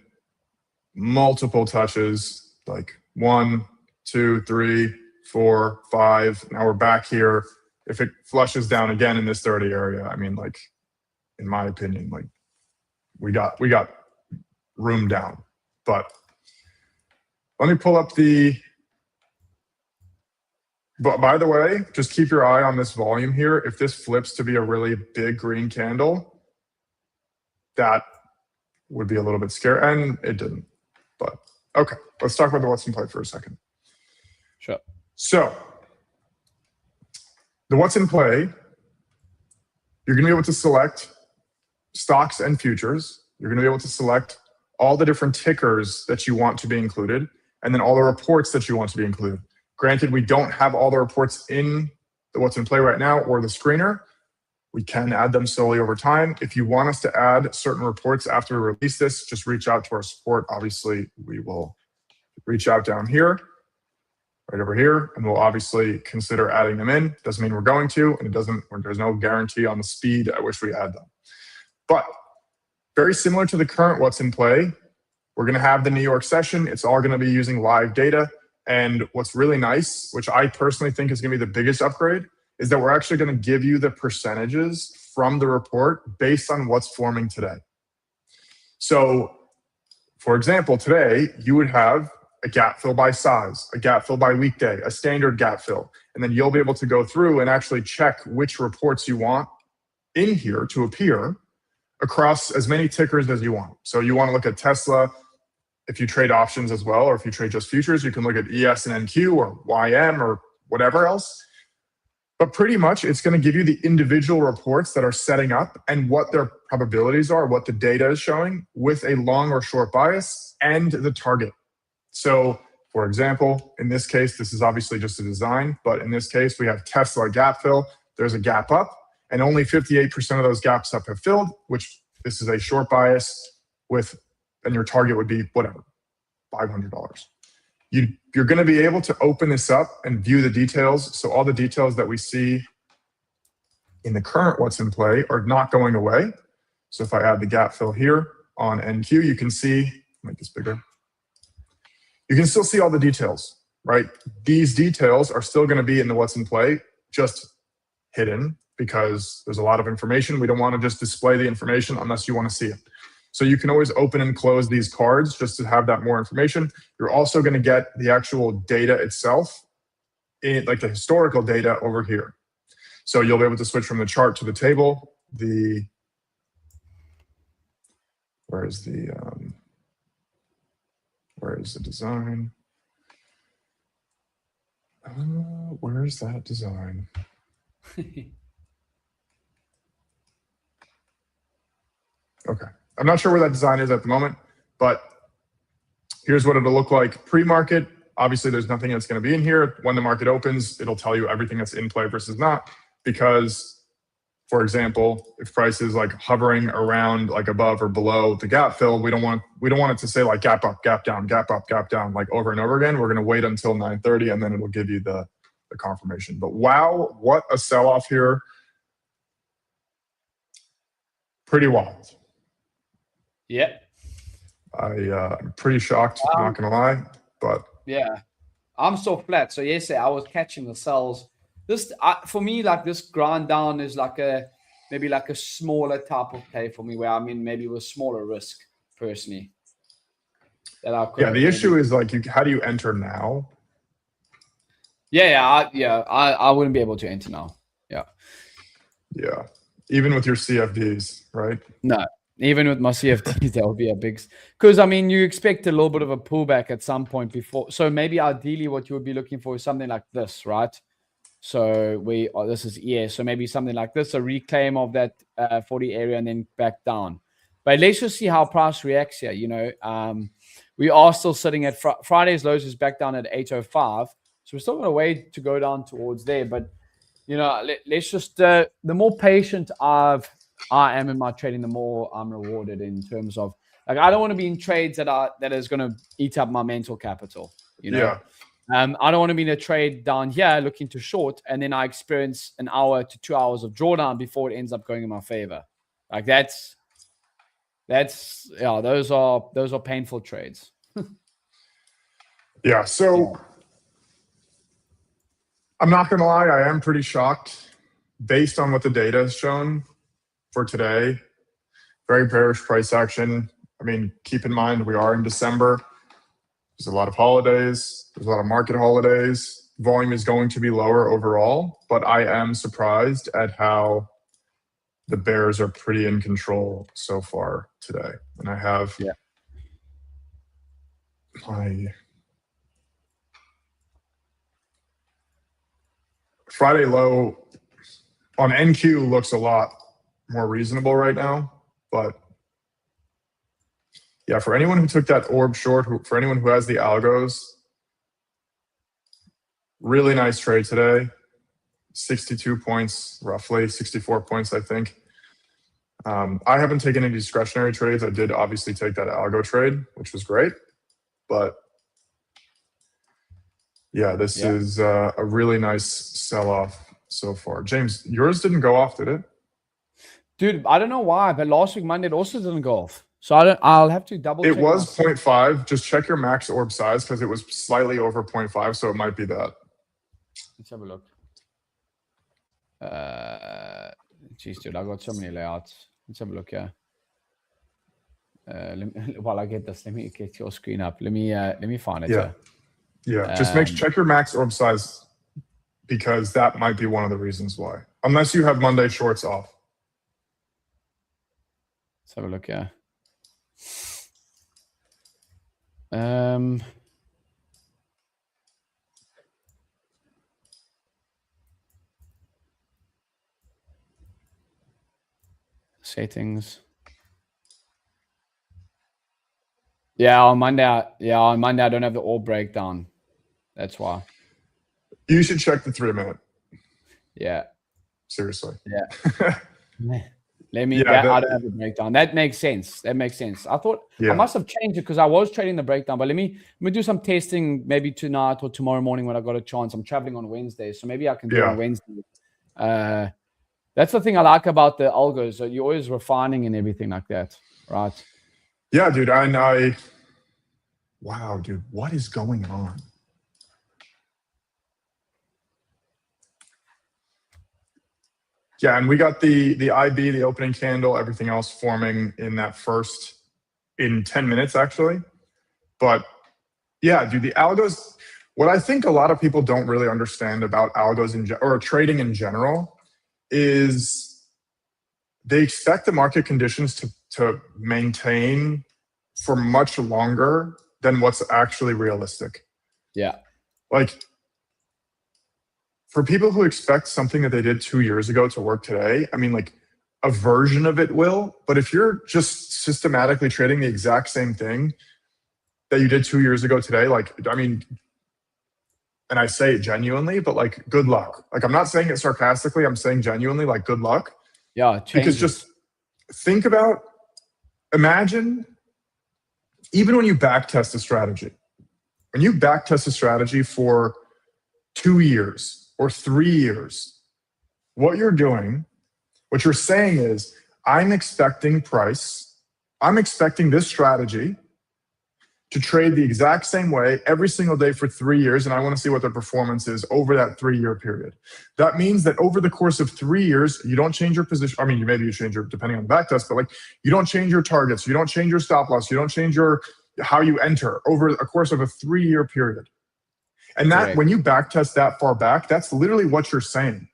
multiple touches, like 1, 2, 3, 4, 5. Now we're back here. If it flushes down again in this 30 area, I mean, like, in my opinion, like we got room down. But let me pull up but by the way, just keep your eye on this volume here. If this flips to be a really big green candle, that would be a little bit scary, and it didn't. But okay, let's talk about the what's in play for a second. Sure. So the what's in play, you're gonna be able to select stocks and futures. You're gonna be able to select all the different tickers that you want to be included, and then all the reports that you want to be included. Granted, we don't have all the reports in the what's in play right now or the screener. We can add them slowly over time. If you want us to add certain reports after we release this, just reach out to our support. Obviously, we will reach out down here, right over here, and we'll obviously consider adding them in. Doesn't mean we're going to, and there's no guarantee on the speed at which we add them. But very similar to the current what's in play, we're gonna have the New York session. It's all gonna be using live data. And what's really nice, which I personally think is gonna be the biggest upgrade, is that we're actually gonna give you the percentages from the report based on what's forming today. So, for example, today, you would have a gap fill by size, a gap fill by weekday, a standard gap fill. And then you'll be able to go through and actually check which reports you want in here to appear across as many tickers as you want. So you wanna look at Tesla. If you trade options as well, or if you trade just futures, you can look at ES and NQ or YM or whatever else. But pretty much it's going to give you the individual reports that are setting up and what their probabilities are, what the data is showing with a long or short bias and the target. So for example, in this case, this is obviously just a design, but in this case, we have Tesla gap fill. There's a gap up and only 58% of those gaps up have filled, which this is a short bias with, and your target would be whatever, $500. You're going to be able to open this up and view the details. So all the details that we see in the current what's in play are not going away. So if I add the gap fill here on NQ, you can see, make this bigger. You can still see all the details, right? These details are still going to be in the what's in play, just hidden because there's a lot of information. We don't want to just display the information unless you want to see it. So you can always open and close these cards just to have that more information. You're also going to get the actual data itself, like the historical data over here. So you'll be able to switch from the chart to the table. Where is the design? Where is that design? Okay. I'm not sure where that design is at the moment, but here's what it'll look like pre-market. Obviously, there's nothing that's going to be in here. When the market opens, it'll tell you everything that's in play versus not, because, for example, if price is like hovering around like above or below the gap fill, we don't want it to say like gap up, gap down, gap up, gap down, like over and over again. We're going to wait until 9:30 and then it'll give you the confirmation. But wow, what a sell-off here. Pretty wild. Yeah. I'm pretty shocked, not gonna lie, but yeah, I'm so flat. So yesterday I was catching the sells. This for me, like this grind down is like maybe like a smaller type of play for me, where I'm in maybe with smaller risk personally. Yeah, the issue is like, how do you enter now? I wouldn't be able to enter now. Yeah, even with your CFDs, right? No. Even with my CFDs, that would be a big, because I mean, you expect a little bit of a pullback at some point before. So maybe ideally what you would be looking for is something like this, right? So this is ES. So maybe something like this, a reclaim of that 40 area and then back down. But let's just see how price reacts here. You know, we are still sitting at Friday's lows is back down at 805. So we're still got a way to go down towards there. But, you know, let's just, the more patient I am in my trading, the more I'm rewarded in terms of, like, I don't want to be in trades that is going to eat up my mental capital. You know, I don't want to be in a trade down here looking to short, and then I experience an hour to 2 hours of drawdown before it ends up going in my favor. Like those are painful trades. Yeah. So I'm not going to lie, I am pretty shocked based on what the data has shown for today. Very bearish price action. I mean, keep in mind, we are in December. There's a lot of holidays. There's a lot of market holidays. Volume is going to be lower overall, but I am surprised at how the bears are pretty in control so far today. And I have my Friday low on NQ looks a lot more reasonable right now, but yeah, for anyone who took that orb short, for anyone who has the algos, really nice trade today. 62 points, roughly 64 points, I think. I haven't taken any discretionary trades. I did obviously take that algo trade, which was great, but yeah, this is a really nice sell-off so far. James, yours didn't go off, did it? Dude, I don't know why, but last week Monday it also didn't go off. So I'll have to double check. It was 0.5. Just check your max orb size because it was slightly over 0.5, so it might be that. Let's have a look. Jeez, dude, I got so many layouts. Let's have a look here. While I get this, let me get your screen up. Let me find it. Yeah. Just check your max orb size because that might be one of the reasons why. Unless you have Monday shorts off. Let's have a look here. Settings. On Monday I don't have the orb breakdown. That's why. You should check the 3-minute. Yeah. Seriously. Yeah. I don't have the breakdown. That makes sense. I thought I must have changed it because I was trading the breakdown. But let me do some testing maybe tonight or tomorrow morning when I got a chance. I'm traveling on Wednesday, so maybe I can do it on Wednesday. That's the thing I like about the algos. So you're always refining and everything like that, right? Yeah, dude. Wow, dude, what is going on? Yeah, and we got the IB, the opening candle, everything else forming in 10 minutes, actually. But yeah, dude, the algos, what I think a lot of people don't really understand about algos or trading in general is they expect the market conditions to maintain for much longer than what's actually realistic. Yeah. Like, for people who expect something that they did 2 years ago to work today, I mean, like, a version of it will, but if you're just systematically trading the exact same thing that you did 2 years ago today, like, I mean, and I say it genuinely, but like, good luck. Like, I'm not saying it sarcastically, I'm saying genuinely, like, good luck. Yeah, because just imagine, even when you backtest a strategy, when you backtest a strategy for 2 years or 3 years, what you're saying is, I'm expecting this strategy to trade the exact same way every single day for 3 years, and I want to see what their performance is over that 3-year period. That means that over the course of 3 years, you don't change your position. I mean, maybe you change your, depending on the backtest, but like, you don't change your targets, you don't change your stop loss, you don't change how you enter over a course of a 3-year period. And that, when you backtest that far back, that's literally what you're saying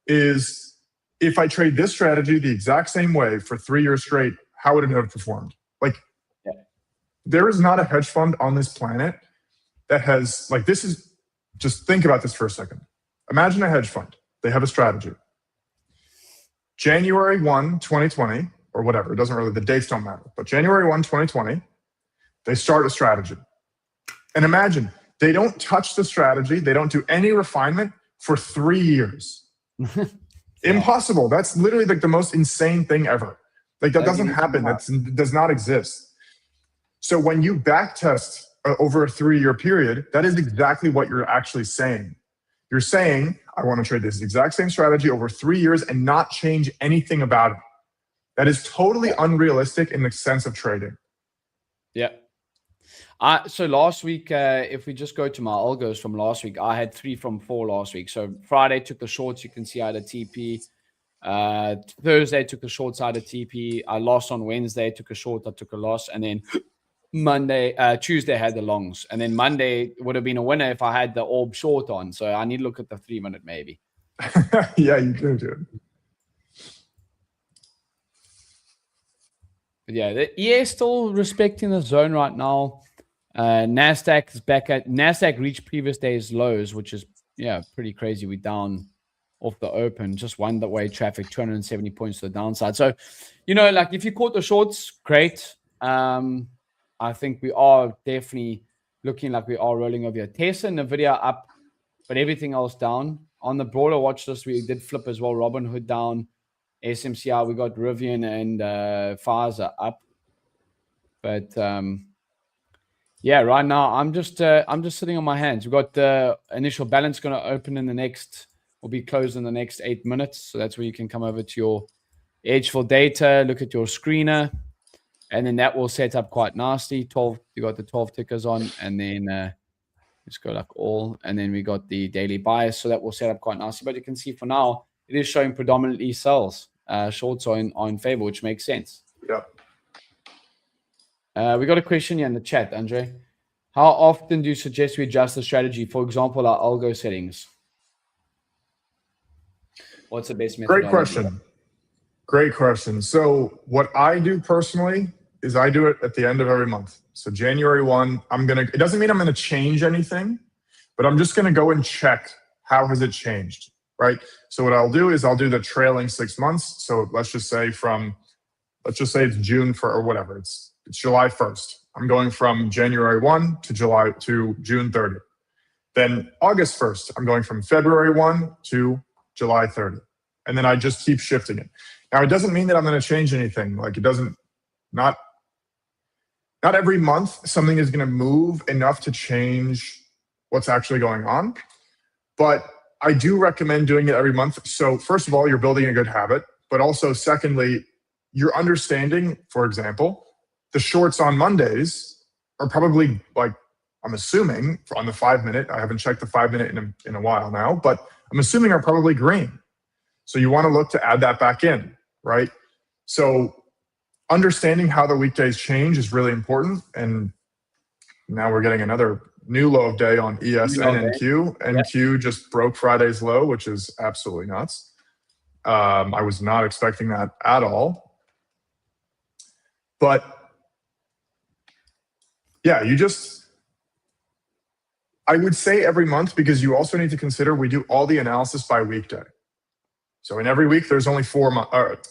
is, if I trade this strategy the exact same way for 3 years straight, how would it have performed? Like, there is not a hedge fund on this planet that has, like, just think about this for a second. Imagine a hedge fund. They have a strategy. January 1, 2020, or whatever, it doesn't really, the dates don't matter, but January 1, 2020, they start a strategy. And imagine, they don't touch the strategy, they don't do any refinement for 3 years. Impossible. That's literally like the most insane thing ever. Like, that doesn't happen. That does not exist. So when you backtest over a 3-year period, that is exactly what you're actually saying. You're saying, I want to trade this exact same strategy over 3 years and not change anything about it. That is totally unrealistic in the sense of trading. Yeah. So last week, if we just go to my algos from last week, I had 3 from 4 last week. So Friday took the shorts. You can see I had a TP. Thursday took the short side of TP. I lost on Wednesday, took a short, I took a loss. And then Tuesday had the longs. And then Monday would have been a winner if I had the orb short on. So I need to look at the 3-minute maybe. Yeah, you do, dude. But yeah, the EA is still respecting the zone right now. Nasdaq is back at Nasdaq reached previous day's lows, which is pretty crazy. We're down off the open, just one that way traffic, 270 points to the downside. So, like, if you caught the shorts, great. I think we are definitely looking like we are rolling over here. Tesla and NVDA up, but everything else down. On the broader watch list, we did flip as well. Robinhood down, SMCI, we got Rivian and Pfizer up. But right now I'm just sitting on my hands. We've got the initial balance going to open will be closed in the next 8 minutes. So that's where you can come over to your edgeful data, look at your screener, and then that will set up quite nicely. 12, you got the 12 tickers on, and then let's go like all, and then we got the daily bias, so that will set up quite nicely. But you can see for now it is showing predominantly sells. Shorts are in favor, which makes sense. Yeah. We got a question here in the chat, Andre. How often do you suggest we adjust the strategy? For example, our algo settings. What's the best method? Great question. So what I do personally is I do it at the end of every month. So January 1, it doesn't mean I'm going to change anything, but I'm just going to go and check how has it changed, right? So what I'll do is I'll do the trailing 6 months. So let's just say it's June or whatever. It's July 1st. I'm going from January 1 to June 30th. Then August 1st, I'm going from February 1 to July 30th. And then I just keep shifting it. Now, it doesn't mean that I'm going to change anything. Like, it doesn't, not every month something is going to move enough to change what's actually going on. But I do recommend doing it every month. So first of all, you're building a good habit, but also secondly, you're understanding, for example, the shorts on Mondays are probably like, I'm assuming on the 5 minute, I haven't checked the 5 minute in a while now, but I'm assuming are probably green. So you want to look to add that back in, right? So understanding how the weekdays change is really important. And now we're getting another new low of day on ES and NQ. NQ just broke Friday's low, which is absolutely nuts. I was not expecting that at all. But yeah, I would say every month, because you also need to consider we do all the analysis by weekday. So in every week, there's only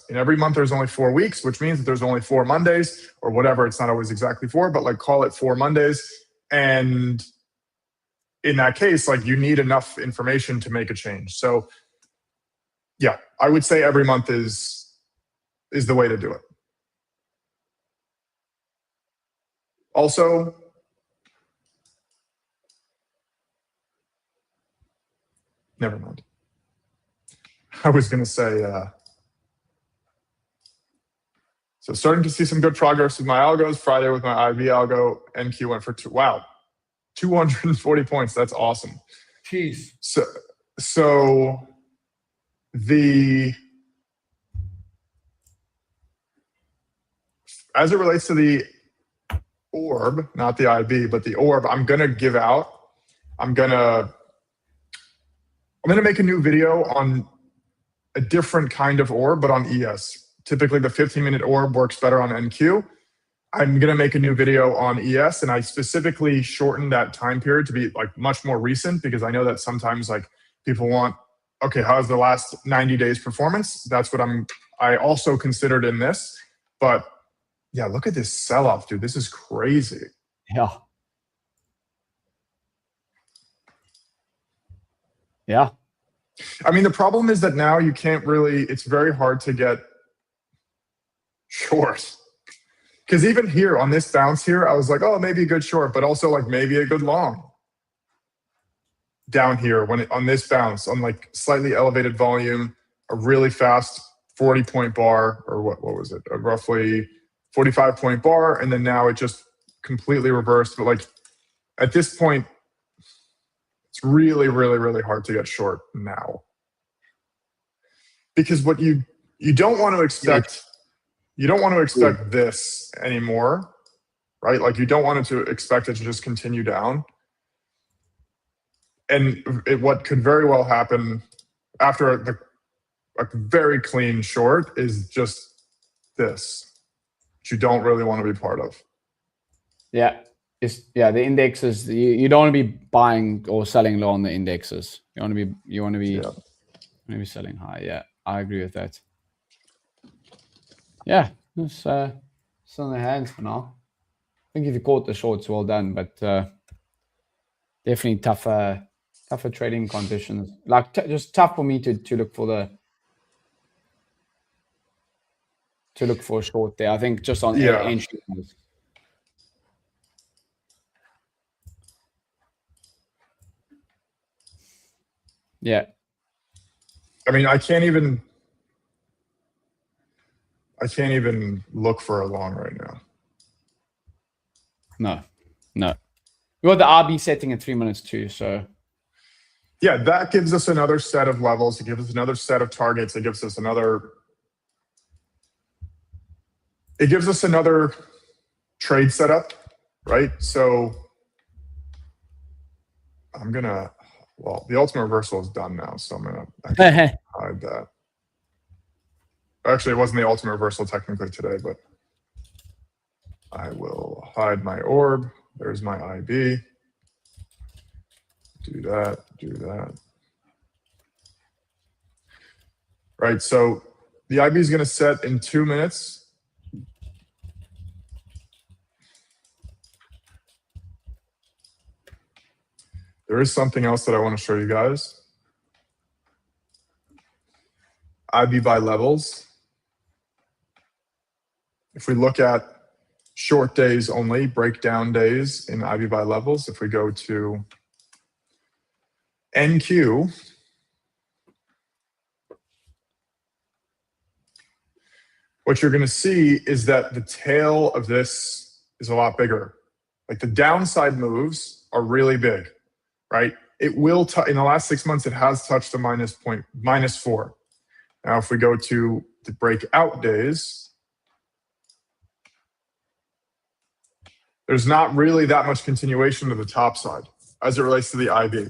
in every month, there's only 4 weeks, which means that there's only 4 Mondays or whatever. It's not always exactly 4, but like call it 4 Mondays. And in that case, like you need enough information to make a change. So yeah, I would say every month is the way to do it. Also, never mind. I was going to say, so starting to see some good progress with my algos. Friday with my IB algo, NQ went for 240 points. That's awesome. Jeez. So as it relates to the orb, not the IB, but the orb, I'm going to make a new video on a different kind of orb, but on ES. Typically the 15-minute orb works better on NQ. I'm going to make a new video on ES, and I specifically shortened that time period to be like much more recent, because I know that sometimes like people want, okay, how's the last 90 days performance? That's what I also considered in this. But yeah, look at this sell-off, dude. This is crazy. Yeah. Yeah. I mean, the problem is that now you can't really, it's very hard to get short. Because even here on this bounce here, I was like, oh, maybe a good short, but also like maybe a good long. Down here, on this bounce, on like slightly elevated volume, a really fast 40-point bar, or what was it? A roughly 45-point bar, and then now it just completely reversed. But like at this point, it's really, really, really hard to get short now. Because what you don't want to expect, this anymore, right? Like you don't want it to expect it to just continue down. And what could very well happen after a very clean short is just this, which you don't really want to be part of. Yeah. The indexes, you don't want to be buying or selling low on the indexes. You want to be selling high. Yeah, I agree with that. Yeah, it's still in the hands for now. I think if you caught the shorts, well done, but definitely tougher trading conditions. Like just tough for me to look for a short there. I think just on entry. Yeah. I mean, I can't even look for a long right now. No. We got the RB setting at 3 minutes too, so. Yeah, that gives us another set of levels. It gives us another set of targets. It gives us another trade setup, right? So the ultimate reversal is done now, so I'm gonna actually hide that. Actually, it wasn't the ultimate reversal technically today, but I will hide my orb. There's my IB. Do that. Right, so the IB is gonna set in 2 minutes. There is something else that I want to show you guys. IB by levels. If we look at short days only, breakdown days in IB by levels, if we go to NQ, what you're going to see is that the tail of this is a lot bigger. Like the downside moves are really big, right? It will, in the last 6 months, it has touched the -4. Now, if we go to the breakout days, there's not really that much continuation to the top side as it relates to the IB.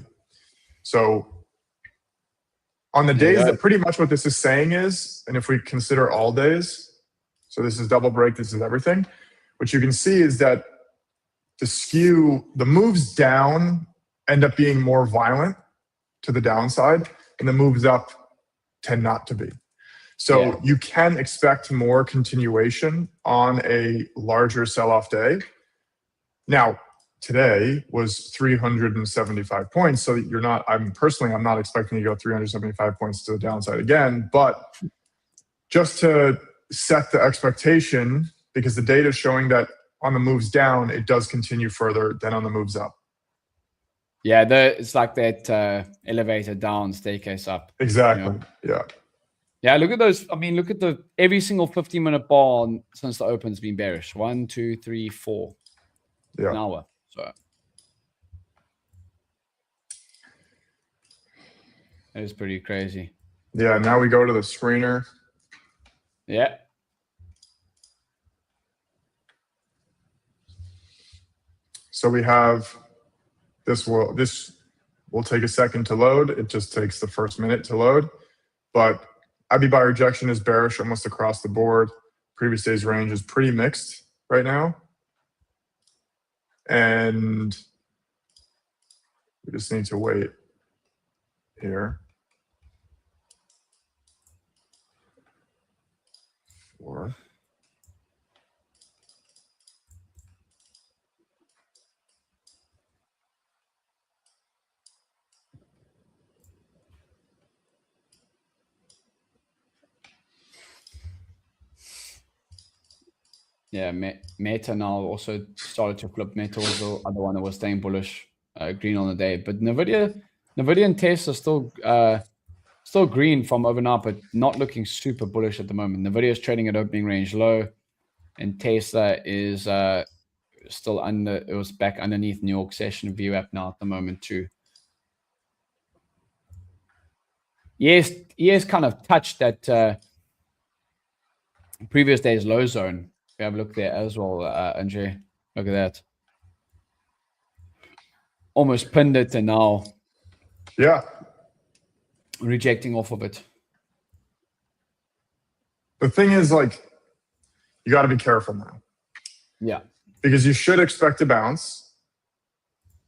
So on the days that pretty much what this is saying is, and if we consider all days, so this is double break, this is everything, what you can see is that the moves down end up being more violent to the downside, and the moves up tend not to be. So you can expect more continuation on a larger sell-off day. Now, today was 375 points, so I'm not expecting to go 375 points to the downside again, but just to set the expectation, because the data is showing that on the moves down, it does continue further than on the moves up. Yeah, it's like that elevator down, staircase up. Exactly. You know? Yeah. Yeah, look at those. I mean, look at every single 15-minute bar since the open's been bearish. 1, 2, 3, 4. Yeah. An hour. So that is pretty crazy. Yeah. Now we go to the screener. Yeah. So we have this will take a second to load. It just takes the first minute to load. But IB buy rejection is bearish almost across the board. Previous day's range is pretty mixed right now. And we just need to wait here for Yeah, Meta now also started to flip. Meta was the other one that was staying bullish, green on the day. But NVIDIA and Tesla still green from overnight, but not looking super bullish at the moment. NVIDIA is trading at opening range low, and Tesla is still under. It was back underneath New York session view app now at the moment too. ES kind of touched that previous day's low zone. We have a look there as well, André. Look at that. Almost pinned it and now rejecting off of it. The thing is, like, you got to be careful now. Yeah. Because you should expect a bounce.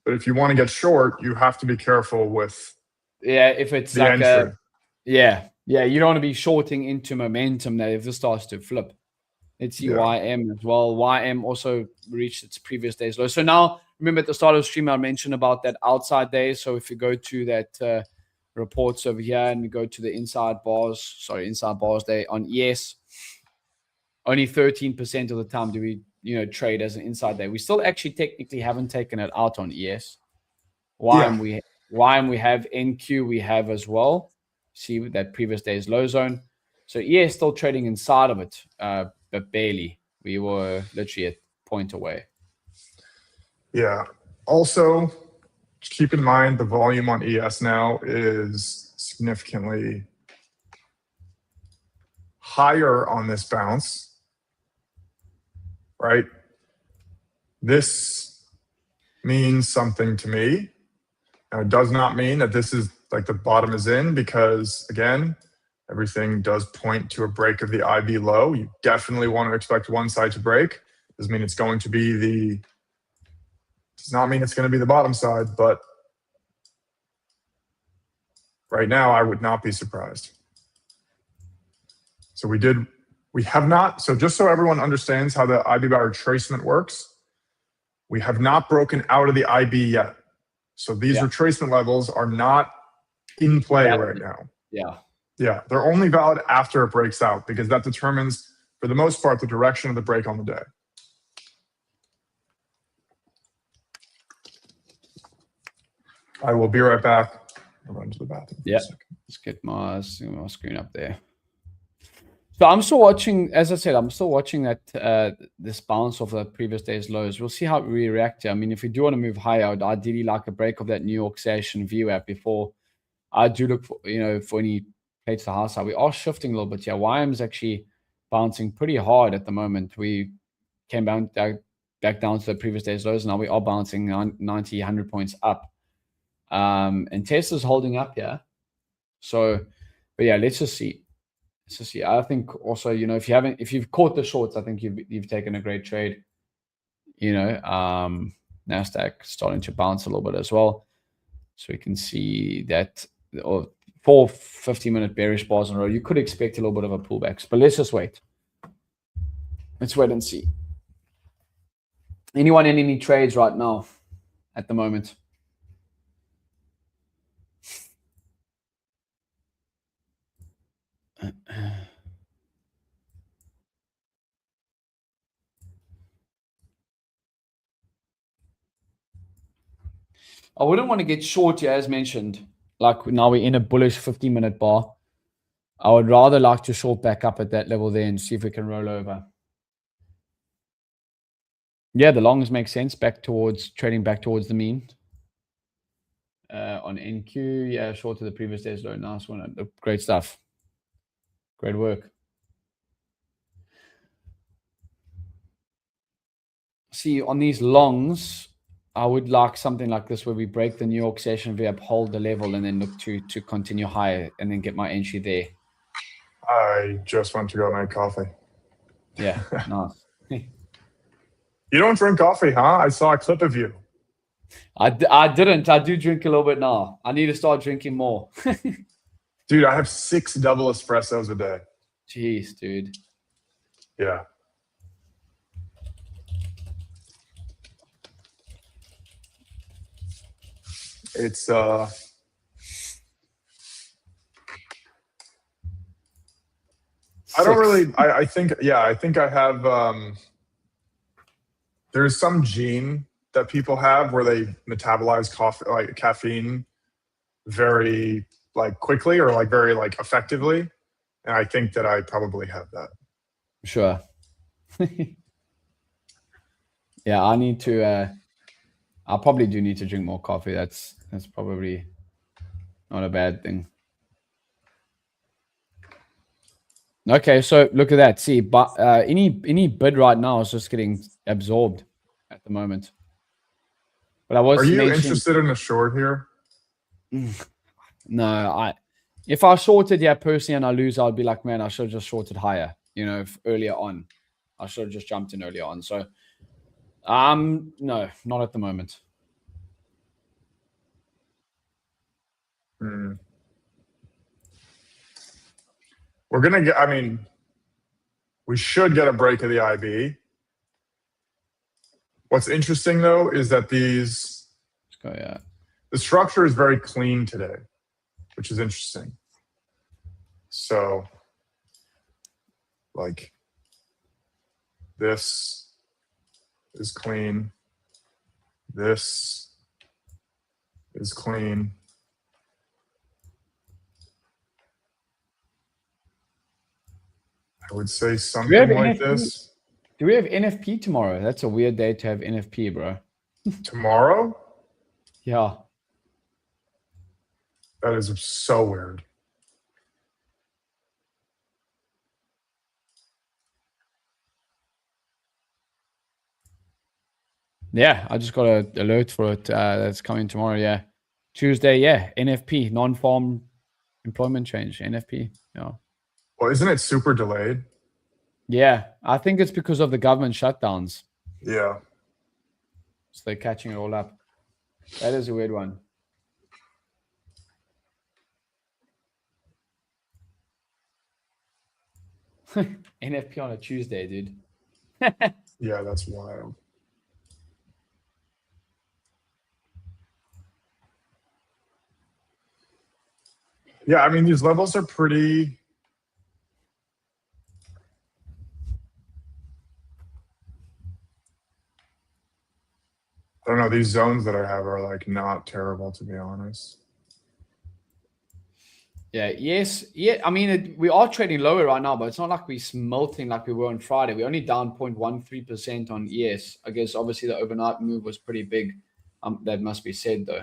But if you want to get short, you have to be careful with if it's the like entry. You don't want to be shorting into momentum that if this starts to flip. Let's see YM as well. YM also reached its previous day's low. So now, remember at the start of the stream, I mentioned about that outside day. So if you go to that reports over here and we go to the inside bars day on ES, only 13% of the time do we trade as an inside day. We still actually technically haven't taken it out on ES. YM we have, NQ we have as well. See that previous day's low zone. So ES still trading inside of it, but barely. We were literally a point away. Yeah. Also, keep in mind the volume on ES now is significantly higher on this bounce, right? This means something to me. Now, it does not mean that this is like the bottom is in, because again, everything does point to a break of the IB low. You definitely want to expect one side to break. Doesn't mean it's going to be does not mean it's going to be the bottom side, but right now I would not be surprised. So we have not, so just so everyone understands how the IB buy retracement works, we have not broken out of the IB yet. So these retracement levels are not in play right now. Yeah, they're only valid after it breaks out, because that determines, for the most part, the direction of the break on the day. I will be right back. I'll run to the bathroom. Yeah, let's get my screen up there. So I'm still watching, as I said, I'm still watching that this bounce of the previous day's lows. We'll see how we react to. I mean, if we do want to move higher, I'd ideally like a break of that New York session VWAP before I do look for, for any play to the high side. We are shifting a little bit. Yeah, YM is actually bouncing pretty hard at the moment. We came back down to the previous day's lows. Now we are bouncing 90, 100 points up. And Tesla's holding up here. So, but yeah, let's just see. Let's just see. I think also, if you've caught the shorts, I think you've taken a great trade. Nasdaq starting to bounce a little bit as well. So we can see that, or 4 50-minute bearish bars in a row. You could expect a little bit of a pullback, but let's just wait. Let's wait and see. Anyone in any trades right now at the moment? I wouldn't want to get short here, as mentioned. Like now we're in a bullish 50-minute bar. I would rather like to short back up at that level there and see if we can roll over. Yeah, the longs make sense. Trading back towards the mean. On NQ, yeah, short to the previous day's low. Nice one. Great stuff. Great work. See, on these longs, I would like something like this where we break the New York session, we uphold the level, and then look to continue higher and then get my entry there. I just went to go make coffee. Yeah, nice. You don't drink coffee, huh? I saw a clip of you. I didn't. I do drink a little bit now. I need to start drinking more. Dude, I have 6 double espressos a day. Jeez, dude. Yeah. It's I don't really I think I have there's some gene that people have where they metabolize caffeine very quickly or very effectively, and I think that I probably have that. Sure. Yeah, I need to I probably do need to drink more coffee. That's probably not a bad thing. Okay, so look at that. See, but any bid right now is just getting absorbed at the moment. But I was. Are you interested in a short here? No, if I shorted, yeah, personally, and I lose, I'd be like, man, I should have just shorted higher. Earlier on, I should have just jumped in earlier on. So, no, not at the moment. We're gonna get. I mean, we should get a break of the IB. What's interesting though is that these. Let's go, yeah. The structure is very clean today, which is interesting. So, this is clean. This is clean. I would say something like this. Do we have NFP tomorrow? That's a weird day to have NFP, bro. Tomorrow? Yeah. That is so weird. Yeah, I just got an alert for it. That's coming tomorrow. Yeah, Tuesday. Yeah, NFP, non-farm employment change. NFP. Yeah. Well, isn't it super delayed? Yeah, I think it's because of the government shutdowns. Yeah. So they're catching it all up. That is a weird one. NFP on a Tuesday, dude. Yeah, that's wild. Yeah, I mean, these levels are pretty. I don't know. These zones that I have are not terrible, to be honest. Yeah, yes. Yeah, I mean, we are trading lower right now, but it's not like we're smelting like we were on Friday. We're only down 0.13% on ES. I guess obviously the overnight move was pretty big. That must be said, though.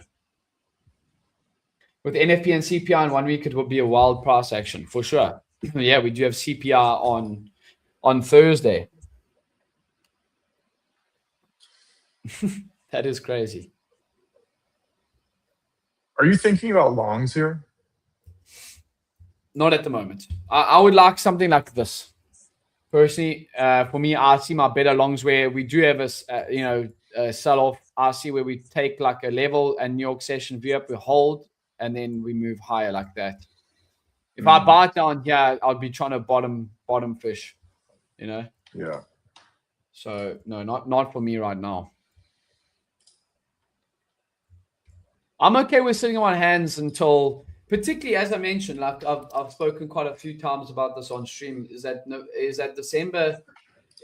With NFP and CPI in 1 week, it will be a wild price action for sure. Yeah, we do have CPI on Thursday. That is crazy. Are you thinking about longs here? Not at the moment. I would like something like this. Personally, for me, I see my better longs where we do have a sell-off. I see where we take like a level and New York session view up, we hold, and then we move higher like that. If I buy it down here, I'll be trying to bottom fish, you know? Yeah. So no, not for me right now. I'm okay with sitting on hands until, particularly as I mentioned, like I've spoken quite a few times about this on stream, is that December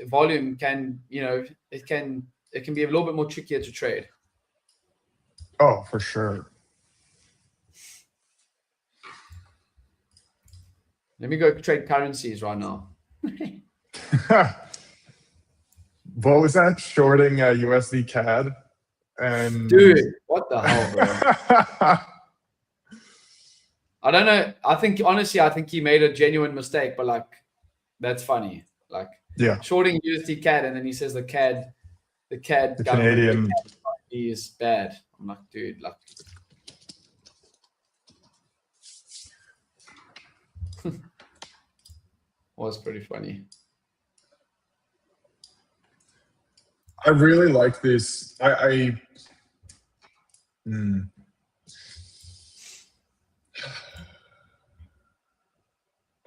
volume can, it can be a little bit more trickier to trade. Oh, for sure. Let me go trade currencies right now. What was that? Shorting USD CAD? And dude, what the hell, bro? I don't know. I think he made a genuine mistake, but like, that's funny. Like, yeah, shorting USD CAD, and then he says the CAD Canadian is bad. I'm like, dude, like, was pretty funny. I really like this. I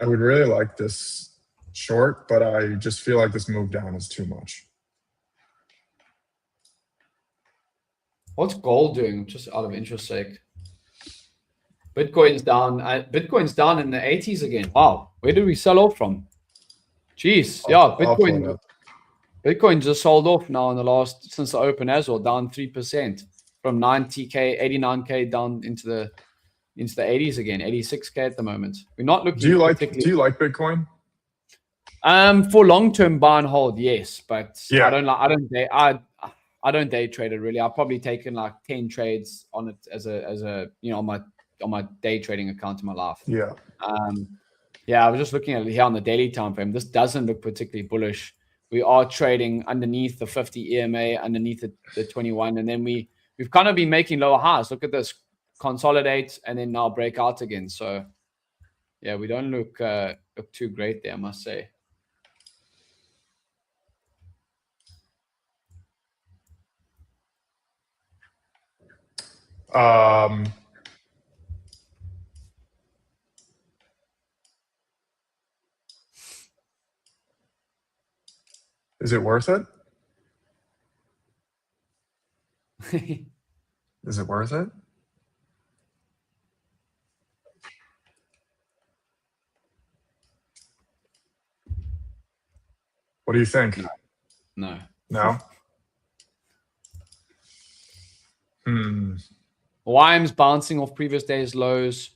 would really like this short, but I just feel like this move down is too much. What's gold doing? Just out of interest sake. Bitcoin's down. Bitcoin's down in the 80s again. Wow, where did we sell off from? Jeez, yeah, Bitcoin just sold off now in since the open as well, down 3% from 90K, 89K down into the 80s again, 86K at the moment. We're not looking. Do you like Bitcoin? For long-term buy and hold, yes, but yeah. I don't day trade it really. I've probably taken like 10 trades on it as a on my day trading account in my life. Yeah. Yeah, I was just looking at it here on the daily time frame. This doesn't look particularly bullish. We are trading underneath the 50 EMA, underneath the 21, and then we've kind of been making lower highs. Look at this, consolidate, and then now break out again. So yeah, we don't look too great there, I must say. Is it worth it? Is it worth it? What do you think? No. No? YM's bouncing off previous days' lows.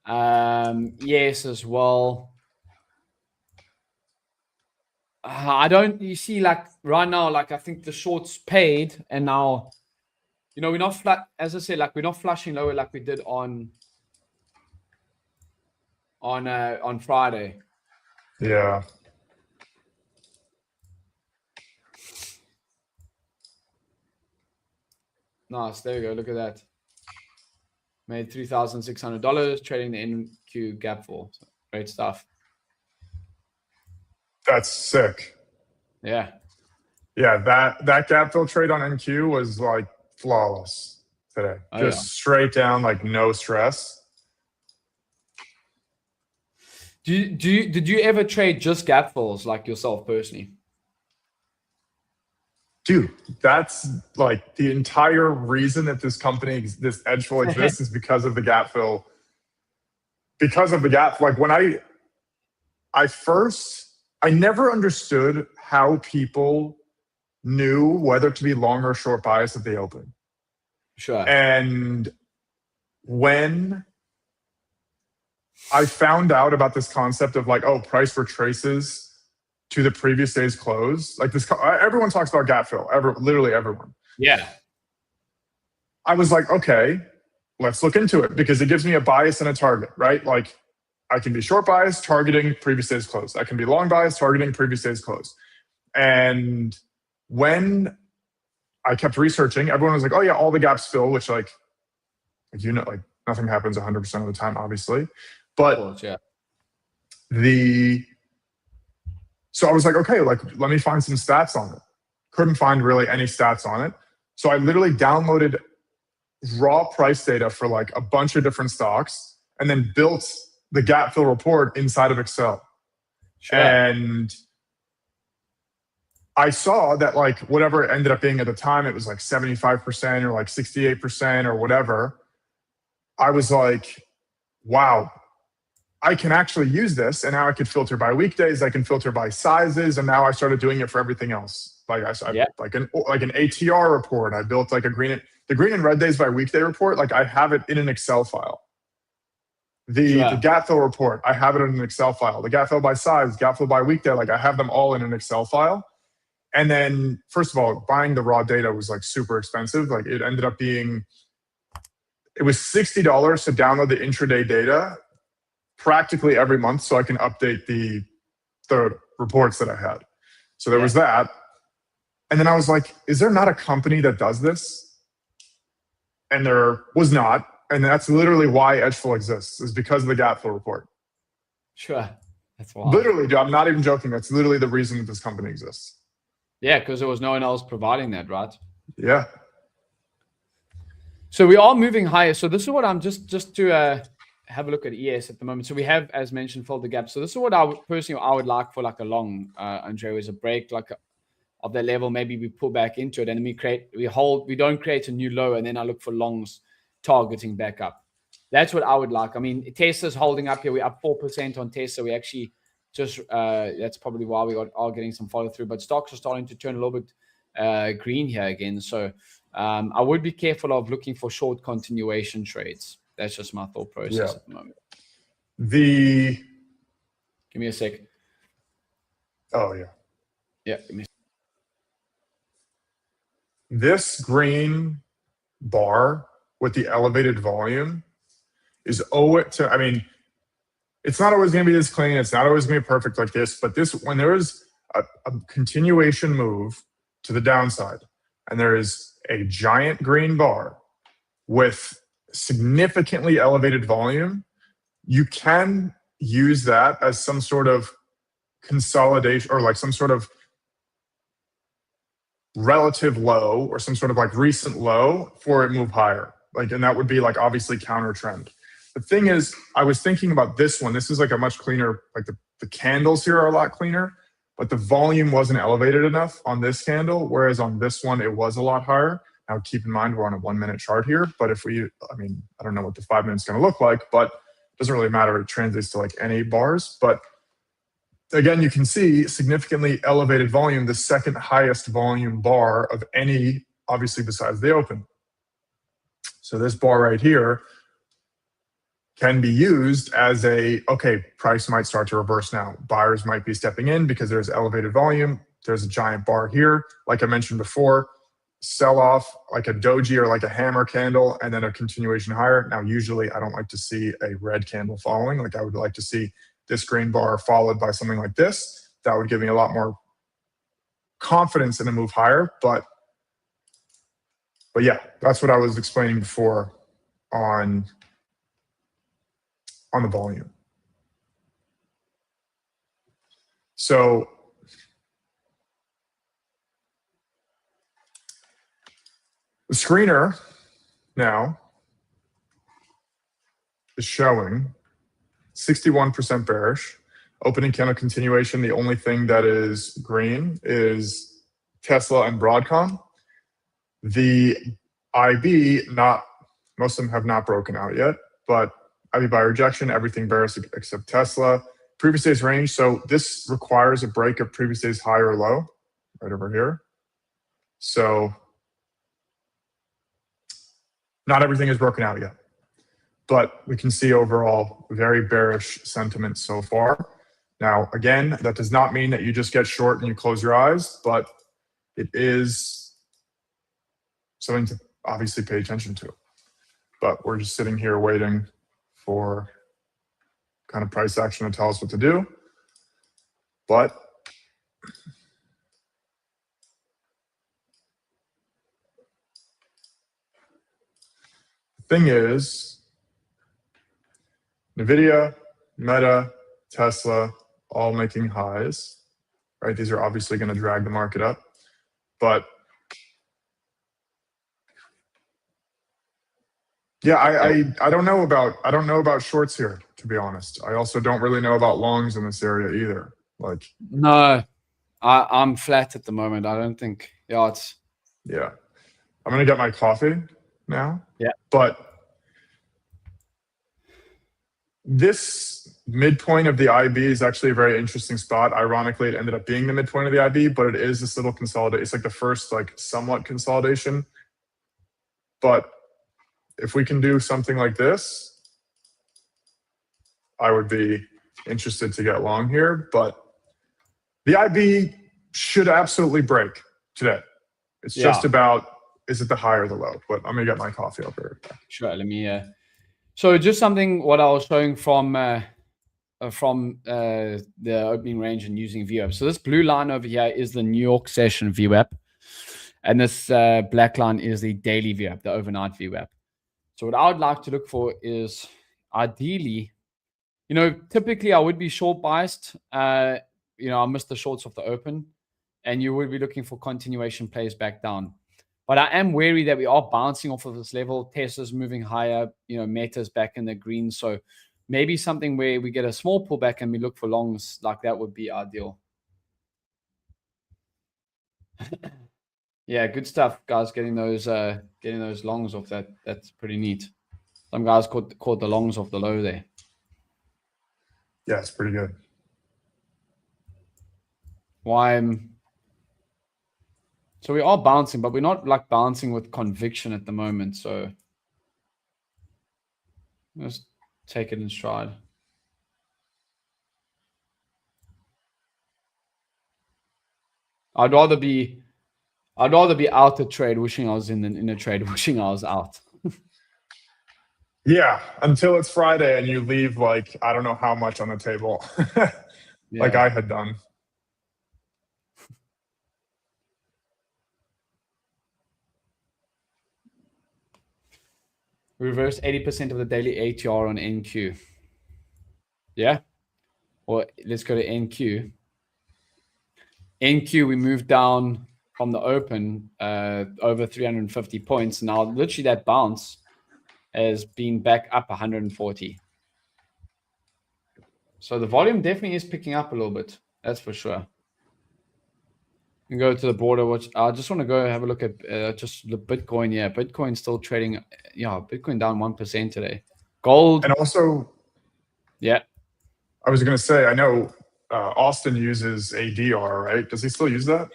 Yes, as well. You see, like right now, like I think the shorts paid, and now, we're not flat. As I said, like we're not flashing lower like we did on Friday. Yeah. Nice. There we go. Look at that. Made $3,600 trading the NQ gap for. So, great stuff. That's sick. Yeah. Yeah, that gap fill trade on NQ was like flawless today. Just straight down, like no stress. Did you ever trade just gap fills like yourself personally? Dude, that's like the entire reason that this company, this edgeful exists, is because of the gap fill. Because of the gap, like when I never understood how people knew whether to be long or short bias at the open. Sure. And when I found out about this concept of like, oh, price retraces to the previous day's close. Like this, everyone talks about gap fill. Literally everyone. Yeah. I was like, okay, let's look into it because it gives me a bias and a target, right? Like I can be short bias targeting previous day's close. I can be long bias targeting previous day's close. And when I kept researching, everyone was like, oh yeah, all the gaps fill, which like nothing happens 100% of the time, obviously. But course, yeah. So I was like, okay, like let me find some stats on it. Couldn't find really any stats on it. So I literally downloaded raw price data for like a bunch of different stocks and then built the gap fill report inside of Excel. Sure. And I saw that like whatever it ended up being at the time, it was like 75% or like 68% or whatever. I was like, wow, I can actually use this. And now I could filter by weekdays. I can filter by sizes. And now I started doing it for everything else. Like like an ATR report. I built like the green and red days by weekday report. Like I have it in an Excel file. The gap fill report, I have it in an Excel file. The gap fill by size, gap fill by weekday, like I have them all in an Excel file. And then, first of all, buying the raw data was like super expensive. Like it ended up being, it was $60 to download the intraday data practically every month so I can update the reports that I had. So there was that. And then I was like, is there not a company that does this? And there was not. And that's literally why edgeful exists, is because of the gap fill report. Sure. That's wild. Literally, dude, I'm not even joking. That's literally the reason that this company exists. Yeah, because there was no one else providing that, right? Yeah. So we are moving higher. So this is what I'm just to have a look at ES at the moment. So we have, as mentioned, filled the gap. So this is what I would like for like a long, André, is a break like of that level. Maybe we pull back into it and then we don't create a new low, and then I look for longs targeting back up. That's what I would like. I mean, Tesla's holding up here. We're up 4% on Tesla. We actually just that's probably why we are getting some follow through. But stocks are starting to turn a little bit green here again. So I would be careful of looking for short continuation trades. That's just my thought process at the moment. Give me a sec. Oh yeah. Yeah. Give me a sec. This green bar with the elevated volume is I mean, it's not always going to be this clean. It's not always going to be perfect like this. But when there is a continuation move to the downside, and there is a giant green bar with significantly elevated volume, you can use that as some sort of consolidation or like some sort of relative low or some sort of like recent low for it move higher. Like, and that would be like obviously counter trend. The thing is, I was thinking about this one. This is like a much cleaner, like the candles here are a lot cleaner, but the volume wasn't elevated enough on this candle, whereas on this one, it was a lot higher. Now, keep in mind, we're on a 1 minute chart here, but I don't know what the 5 minutes is going to look like, but it doesn't really matter. It translates to like any bars. But again, you can see significantly elevated volume, the second highest volume bar of any, obviously besides the open. So this bar right here can be used as okay, price might start to reverse now. Buyers might be stepping in because there's elevated volume. There's a giant bar here. Like I mentioned before, sell off like a doji or like a hammer candle and then a continuation higher. Now, usually I don't like to see a red candle following. Like I would like to see this green bar followed by something like this. That would give me a lot more confidence in a move higher. But yeah, that's what I was explaining before on the volume. So the screener now is showing 61% bearish. Opening candle continuation. The only thing that is green is Tesla and Broadcom. The IB, most of them have not broken out yet, but IB by rejection, everything bearish except Tesla. Previous day's range. So this requires a break of previous day's high or low, right over here. So not everything is broken out yet. but we can see overall very bearish sentiment so far. Now, again, that does not mean that you just get short and you close your eyes, but it is something to obviously pay attention to. But we're just sitting here waiting for kind of price action to tell us what to do. But the thing is, NVIDIA, Meta, Tesla, all making highs, right? These are obviously going to drag the market up, but yeah, I don't know about shorts here, to be honest. I also don't really know about longs in this area either. Like, no, I'm flat at the moment. I don't think. Yeah, it's. Yeah, I'm gonna get my coffee now. Yeah, but this midpoint of the IB is actually a very interesting spot. Ironically, it ended up being the midpoint of the IB, but it is this little consolidation. It's like the first like somewhat consolidation. But if we can do something like this, I would be interested to get long here. But the IB should absolutely break today. It's just about, is it the high or the low? But I'm gonna get my coffee over here. Sure, let me. So just something what I was showing from the opening range and using VWAP. So this blue line over here is the New York session VWAP, and this black line is the daily VWAP, the overnight VWAP. So what I would like to look for is ideally, typically I would be short biased. I missed the shorts of the open, and you would be looking for continuation plays back down. But I am wary that we are bouncing off of this level. Tesla's moving higher, Meta's back in the green. So maybe something where we get a small pullback and we look for longs, like that would be ideal. Yeah, good stuff, guys. Getting those longs off that. That's pretty neat. Some guys caught the longs off the low there. Yeah, it's pretty good. So we are bouncing, but we're not like bouncing with conviction at the moment. So let's take it in stride. I'd rather be out the trade wishing I was in a trade wishing I was out. Yeah, until it's Friday and you leave like I don't know how much on the table, like I had done. Reverse 80% of the daily ATR on NQ. Yeah? Or let's go to NQ. NQ, we moved down from the open over 350 points. Now, literally that bounce has been back up 140. So the volume definitely is picking up a little bit. That's for sure. And go to the broader watch. I just want to go have a look at just the Bitcoin. Yeah, Bitcoin still trading. Yeah, Bitcoin down 1% today. Gold. And also, yeah, I was going to say, I know Austin uses ADR, right? Does he still use that?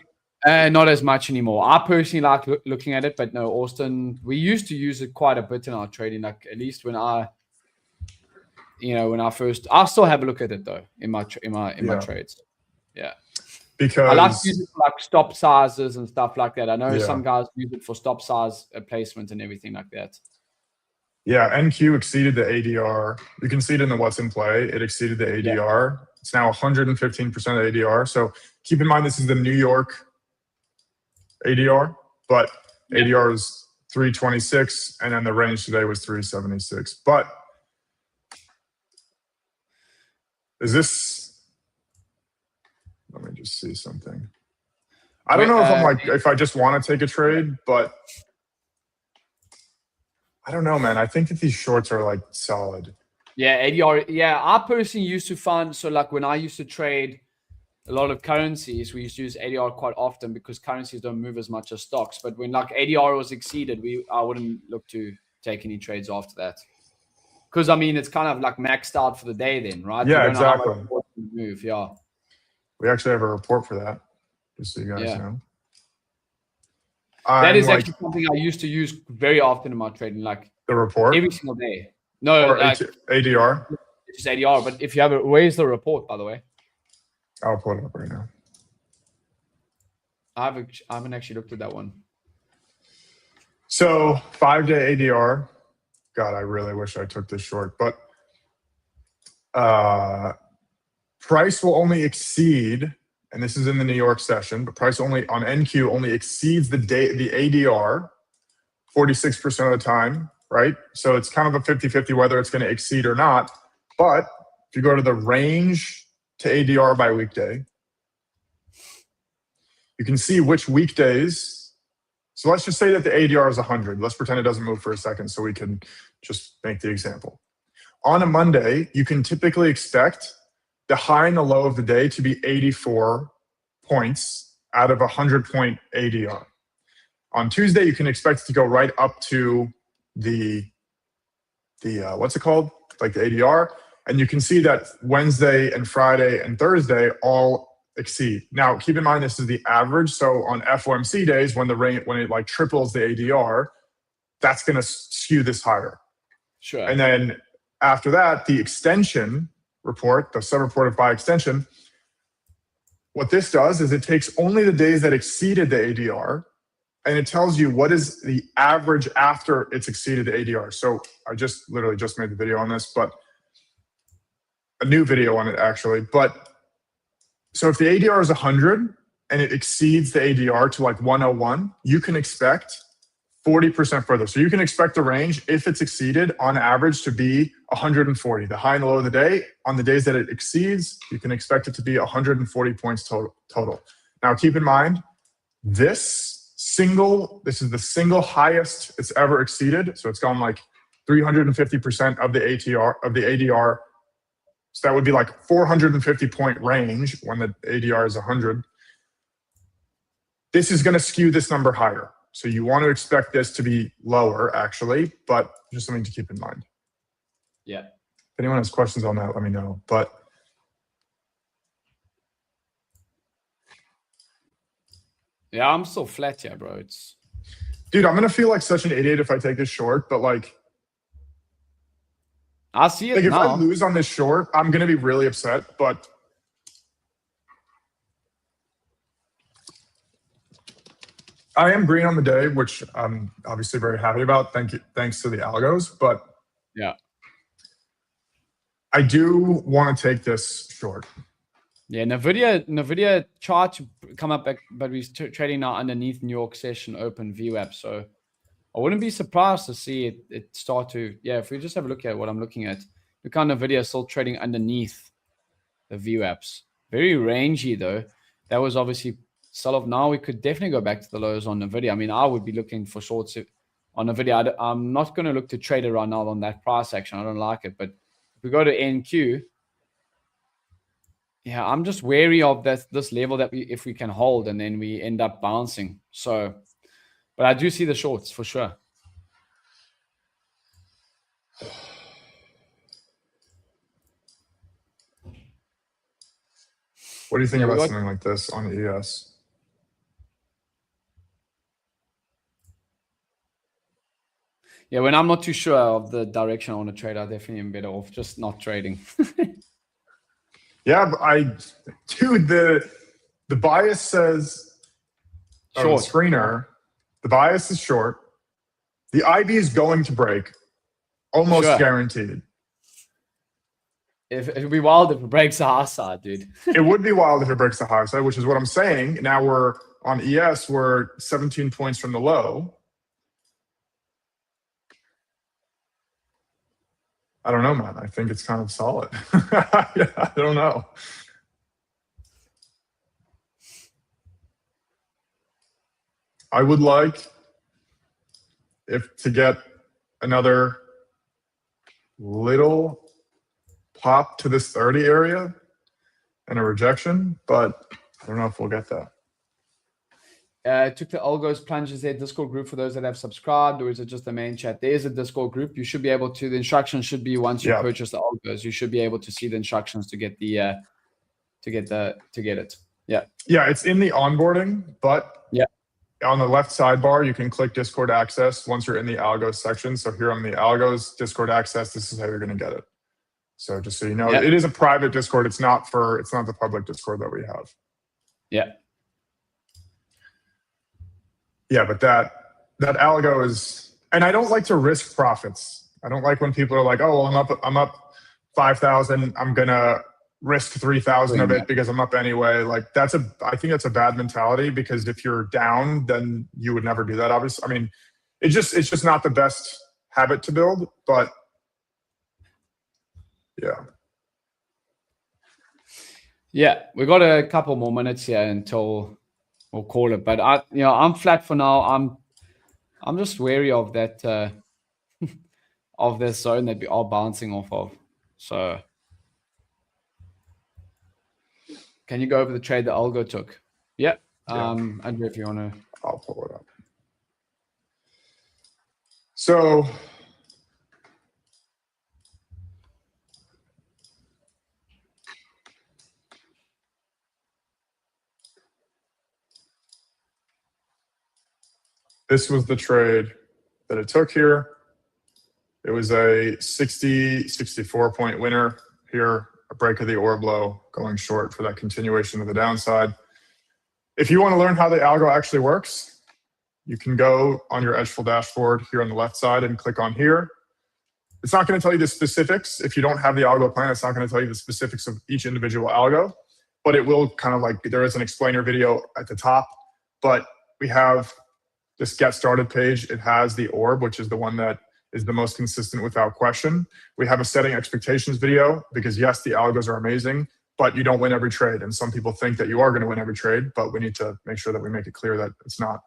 Not as much anymore. I personally like looking at it, but no, Austin, we used to use it quite a bit in our trading. Like at least when I first, I still have a look at it though in my trades. Yeah. Because I like to use it for like stop sizes and stuff like that. I know some guys use it for stop size placement and everything like that. Yeah, NQ exceeded the ADR. You can see it in the what's in play. It exceeded the ADR. Yeah. It's now 115% ADR. So keep in mind this is the New York ADR, but ADR is 326, and then the range today was 376. But is this? Let me just see something. I don't know if I just want to take a trade, but I don't know, man. I think that these shorts are like solid. Yeah, ADR. Yeah, I personally used to find, so like when I used to trade a lot of currencies, we used to use ADR quite often because currencies don't move as much as stocks. But when like ADR was exceeded, I wouldn't look to take any trades after that. Because I mean, it's kind of like maxed out for the day then, right? Yeah, exactly. Move, yeah. We actually have a report for that, just so you guys know. That is actually something I used to use very often in my trading, like the report every single day. No, or ADR. it's just ADR. But if you have it, where's the report, by the way? I'll pull it up right now. I haven't actually looked at that one. So 5-day ADR. God, I really wish I took this short, but price will only exceed, and this is in the New York session, but price only on NQ only exceeds the ADR 46% of the time, right? So it's kind of a 50-50 whether it's going to exceed or not. But if you go to the range to ADR by weekday, you can see which weekdays. So let's just say that the ADR is 100. Let's pretend it doesn't move for a second so we can just make the example. On a Monday, you can typically expect the high and the low of the day to be 84 points out of a 100-point ADR. On Tuesday, you can expect it to go right up to the what's it called? Like the ADR. And you can see that Wednesday and Friday and Thursday all exceed. Now, keep in mind, this is the average. So on FOMC days, when it like triples the ADR, that's going to skew this higher. Sure. And then after that, the extension report, the sub-report by extension, what this does is it takes only the days that exceeded the ADR, and it tells you what is the average after it's exceeded the ADR. So I literally just made the video on this, but a new video on it actually. But so if the ADR is 100 and it exceeds the ADR to like 101, you can expect 40% further. So you can expect the range, if it's exceeded, on average to be 140. The high and low of the day, on the days that it exceeds, you can expect it to be 140 points total. Now keep in mind, this is the single highest it's ever exceeded. So it's gone like 350% of the ADR. So that would be like 450 point range when the ADR is 100. This is going to skew this number higher. So you want to expect this to be lower actually, but just something to keep in mind. Yeah. If anyone has questions on that, let me know. But yeah, I'm still flat here, bro. Dude, I'm going to feel like such an idiot if I take this short, but like, I see it like now. If I lose on this short, I'm going to be really upset, but I am green on the day, which I'm obviously very happy about. Thanks to the algos, but yeah, I do want to take this short. Yeah, NVIDIA chart come up, but we're trading now underneath New York session open VWAP. So I wouldn't be surprised to see it start to, yeah, if we just have a look at what I'm looking at, look how NVIDIA is still trading underneath the VWAPs. Very rangy though. That was obviously sell off. Now we could definitely go back to the lows on NVIDIA. I mean, I would be looking for shorts on NVIDIA. I'm not going to look to trade it right now on that price action. I don't like it. But if we go to NQ, yeah, I'm just wary of this level that if we can hold and then we end up bouncing. So, but I do see the shorts for sure. What do you think about something like this on ES? Yeah, when I'm not too sure of the direction I want to trade, I definitely am better off just not trading. Yeah, but dude, the bias says short. The screener, the bias is short. The IB is going to break, almost guaranteed. It would be wild if it breaks the high side, dude. It would be wild if it breaks the high side, which is what I'm saying. Now we're on ES, we're 17 points from the low. I don't know, man. I think it's kind of solid. Yeah, I don't know. I would like to get another little pop to this 30 area and a rejection, but I don't know if we'll get that. Took the algos plunges there. Discord group for those that have subscribed, or is it just the main chat? There is a Discord group. You should be able to. The instructions should be once you purchase the algos, you should be able to see the instructions to get the to get it. Yeah. Yeah, it's in the onboarding, but on the left sidebar, you can click Discord access once you're in the algos section. So here on the algos Discord access, this is how you're going to get it. So just so you know, it is a private Discord. It's not the public Discord that we have. Yeah. Yeah, but that algo is, and I don't like to risk profits. I don't like when people are like, oh, well, I'm up 5,000. I'm gonna risk 3,000 of it because I'm up anyway. Like I think that's a bad mentality, because if you're down, then you would never do that. Obviously, I mean, it's just not the best habit to build. But yeah, we got a couple more minutes here until we'll call it. But I'm flat for now. I'm just wary of that of this zone that we are bouncing off of. So can you go over the trade that Algo took? Yeah. André, if you want to. I'll pull it up. So this was the trade that it took here. It was a 64 point winner here, a break of the orb low, going short for that continuation of the downside. If you want to learn how the algo actually works, you can go on your edgeful dashboard here on the left side and click on here. It's not going to tell you the specifics. If you don't have the algo plan, it's not going to tell you the specifics of each individual algo, but it will kind of like, there is an explainer video at the top, but we have this get started page. It has the orb, which is the one that is the most consistent without question. We have a setting expectations video, because yes, the algos are amazing, but you don't win every trade. And some people think that you are going to win every trade, but we need to make sure that we make it clear that it's not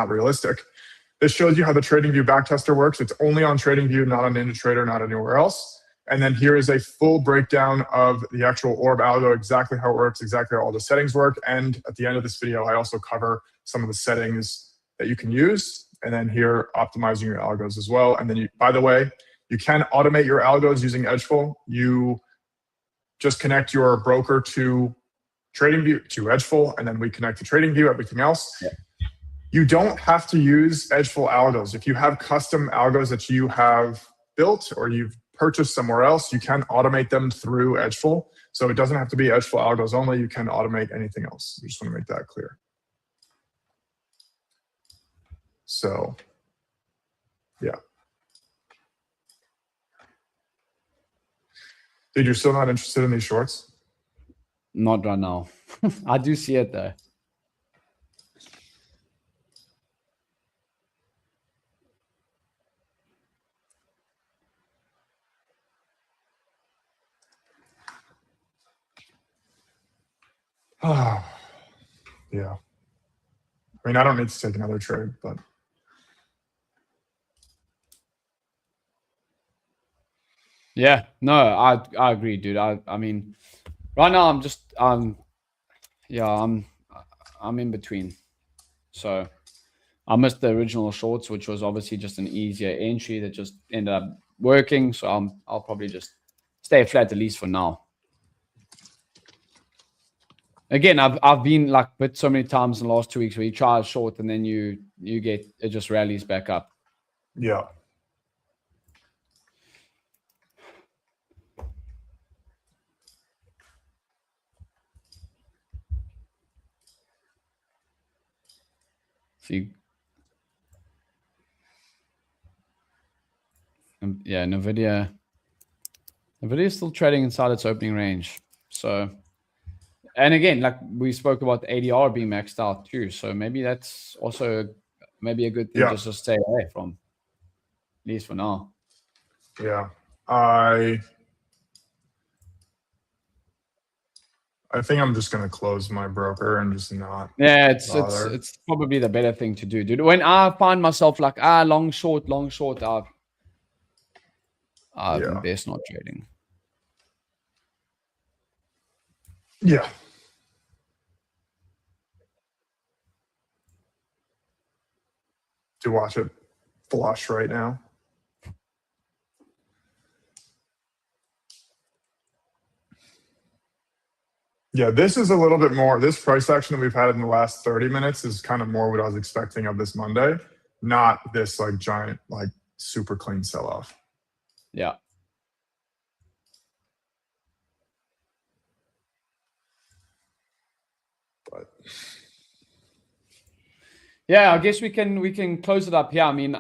realistic. This shows you how the TradingView backtester works. It's only on TradingView, not on NinjaTrader, not anywhere else. And then here is a full breakdown of the actual orb algo, exactly how it works, exactly how all the settings work. And at the end of this video, I also cover some of the settings that you can use. And then here, optimizing your algos as well. And then, by the way, you can automate your algos using Edgeful. You just connect your broker to TradingView, to Edgeful, and then we connect to TradingView, everything else. Yeah. You don't have to use Edgeful algos. If you have custom algos that you have built or you've purchased somewhere else, you can automate them through Edgeful. So it doesn't have to be Edgeful algos only. You can automate anything else. I just want to make that clear. So, yeah. Dude, you're still not interested in these shorts? Not right now. I do see it though. Oh, yeah. I mean, I don't need to take another trade, but. Yeah, no, I agree, dude. I mean, right now I'm just I'm in between. So I missed the original shorts, which was obviously just an easier entry that just ended up working. So I'll probably just stay flat at least for now. Again, I've been like bit so many times in the last 2 weeks where you try a short and then you get it just rallies back up. Yeah. See, yeah, NVDA is still trading inside its opening range. So, and again, like we spoke about the ADR being maxed out too. So maybe that's also maybe a good thing just to stay away from, at least for now. Yeah, I think I'm just gonna close my broker and just not. Yeah, it's probably the better thing to do, dude. When I find myself like long short, I'm best not trading. Yeah. To watch it flush right now. Yeah, this is a little bit more. This price action that we've had in the last 30 minutes is kind of more what I was expecting of this Monday, not this like giant, like super clean sell-off. Yeah. But yeah, I guess we can close it up here. I mean,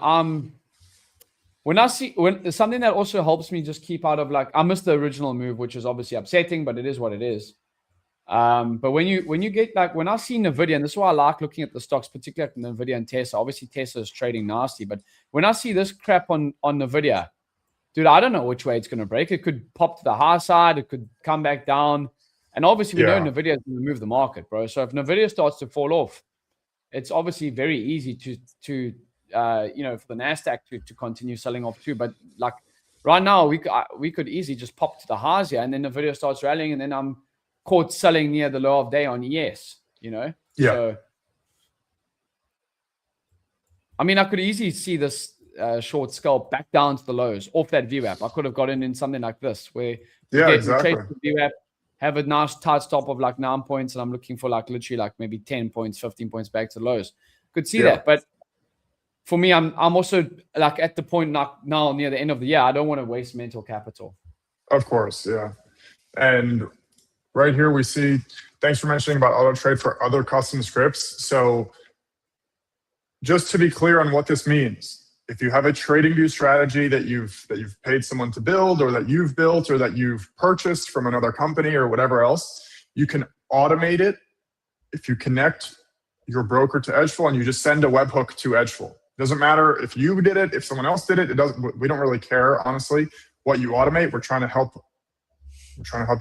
when something that also helps me just keep out of, like, I missed the original move, which is obviously upsetting, but it is what it is. But when you get, like, when I see NVIDIA, and this is why I like looking at the stocks, particularly NVIDIA and Tesla. Obviously Tesla is trading nasty, but when I see this crap on NVIDIA, dude, I don't know which way it's going to break. It could pop to the high side, it could come back down, and obviously we know NVIDIA is going to move the market, bro. So if NVIDIA starts to fall off, it's obviously very easy to for the Nasdaq to continue selling off too. But like right now, we could easily just pop to the highs here, and then the video starts rallying, and then I'm caught selling near the low of day on ES. Yeah. So I mean, I could easily see this short scalp back down to the lows off that VWAP. I could have gotten in something like this where exactly. the VWAP, have a nice tight stop of like 9 points, and I'm looking for like literally like maybe 10 points, 15 points back to lows. Could see that, but for me, I'm also like at the point now near the end of the year, I don't want to waste mental capital. Of course, yeah. And right here we see, thanks for mentioning about auto trade for other custom scripts. So just to be clear on what this means, if you have a trading view strategy that you've paid someone to build, or that you've built, or that you've purchased from another company or whatever else, you can automate it if you connect your broker to Edgeful and you just send a webhook to Edgeful. It doesn't matter if you did it, if someone else did it. We don't really care, honestly, what you automate. We're trying to help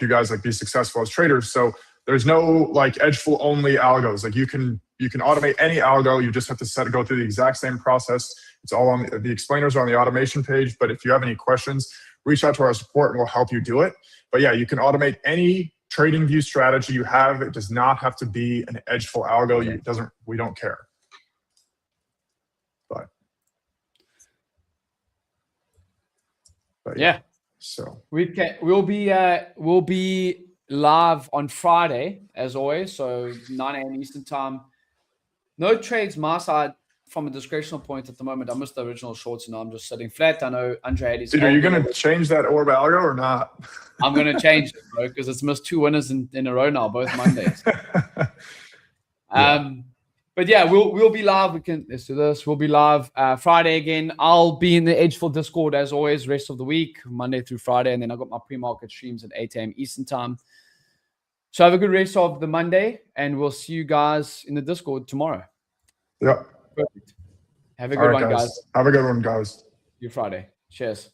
you guys like be successful as traders. So there's no like Edgeful only algos. Like you can automate any algo. You just have to go through the exact same process. It's all on the explainers are on the automation page. But if you have any questions, reach out to our support and we'll help you do it. But yeah, you can automate any trading view strategy you have. It does not have to be an Edgeful algo. We don't care. But yeah. So we'll be live on Friday as always. So 9 a.m. Eastern time. No trades my side from a discretional point at the moment. I missed the original shorts and now I'm just sitting flat. I know André James. Dude, are you going to change that orb algo or not? I'm going to change it, bro, because it's missed 2 winners in a row now, both Mondays. But yeah, we'll be live. Let's do this. We'll be live Friday again. I'll be in the Edgeful Discord as always, rest of the week, Monday through Friday, and then I got my pre-market streams at 8 a.m. Eastern time. So have a good rest of the Monday, and we'll see you guys in the Discord tomorrow. Yep. Perfect. Have a good one, guys. Have a good one, guys. See you Friday. Cheers.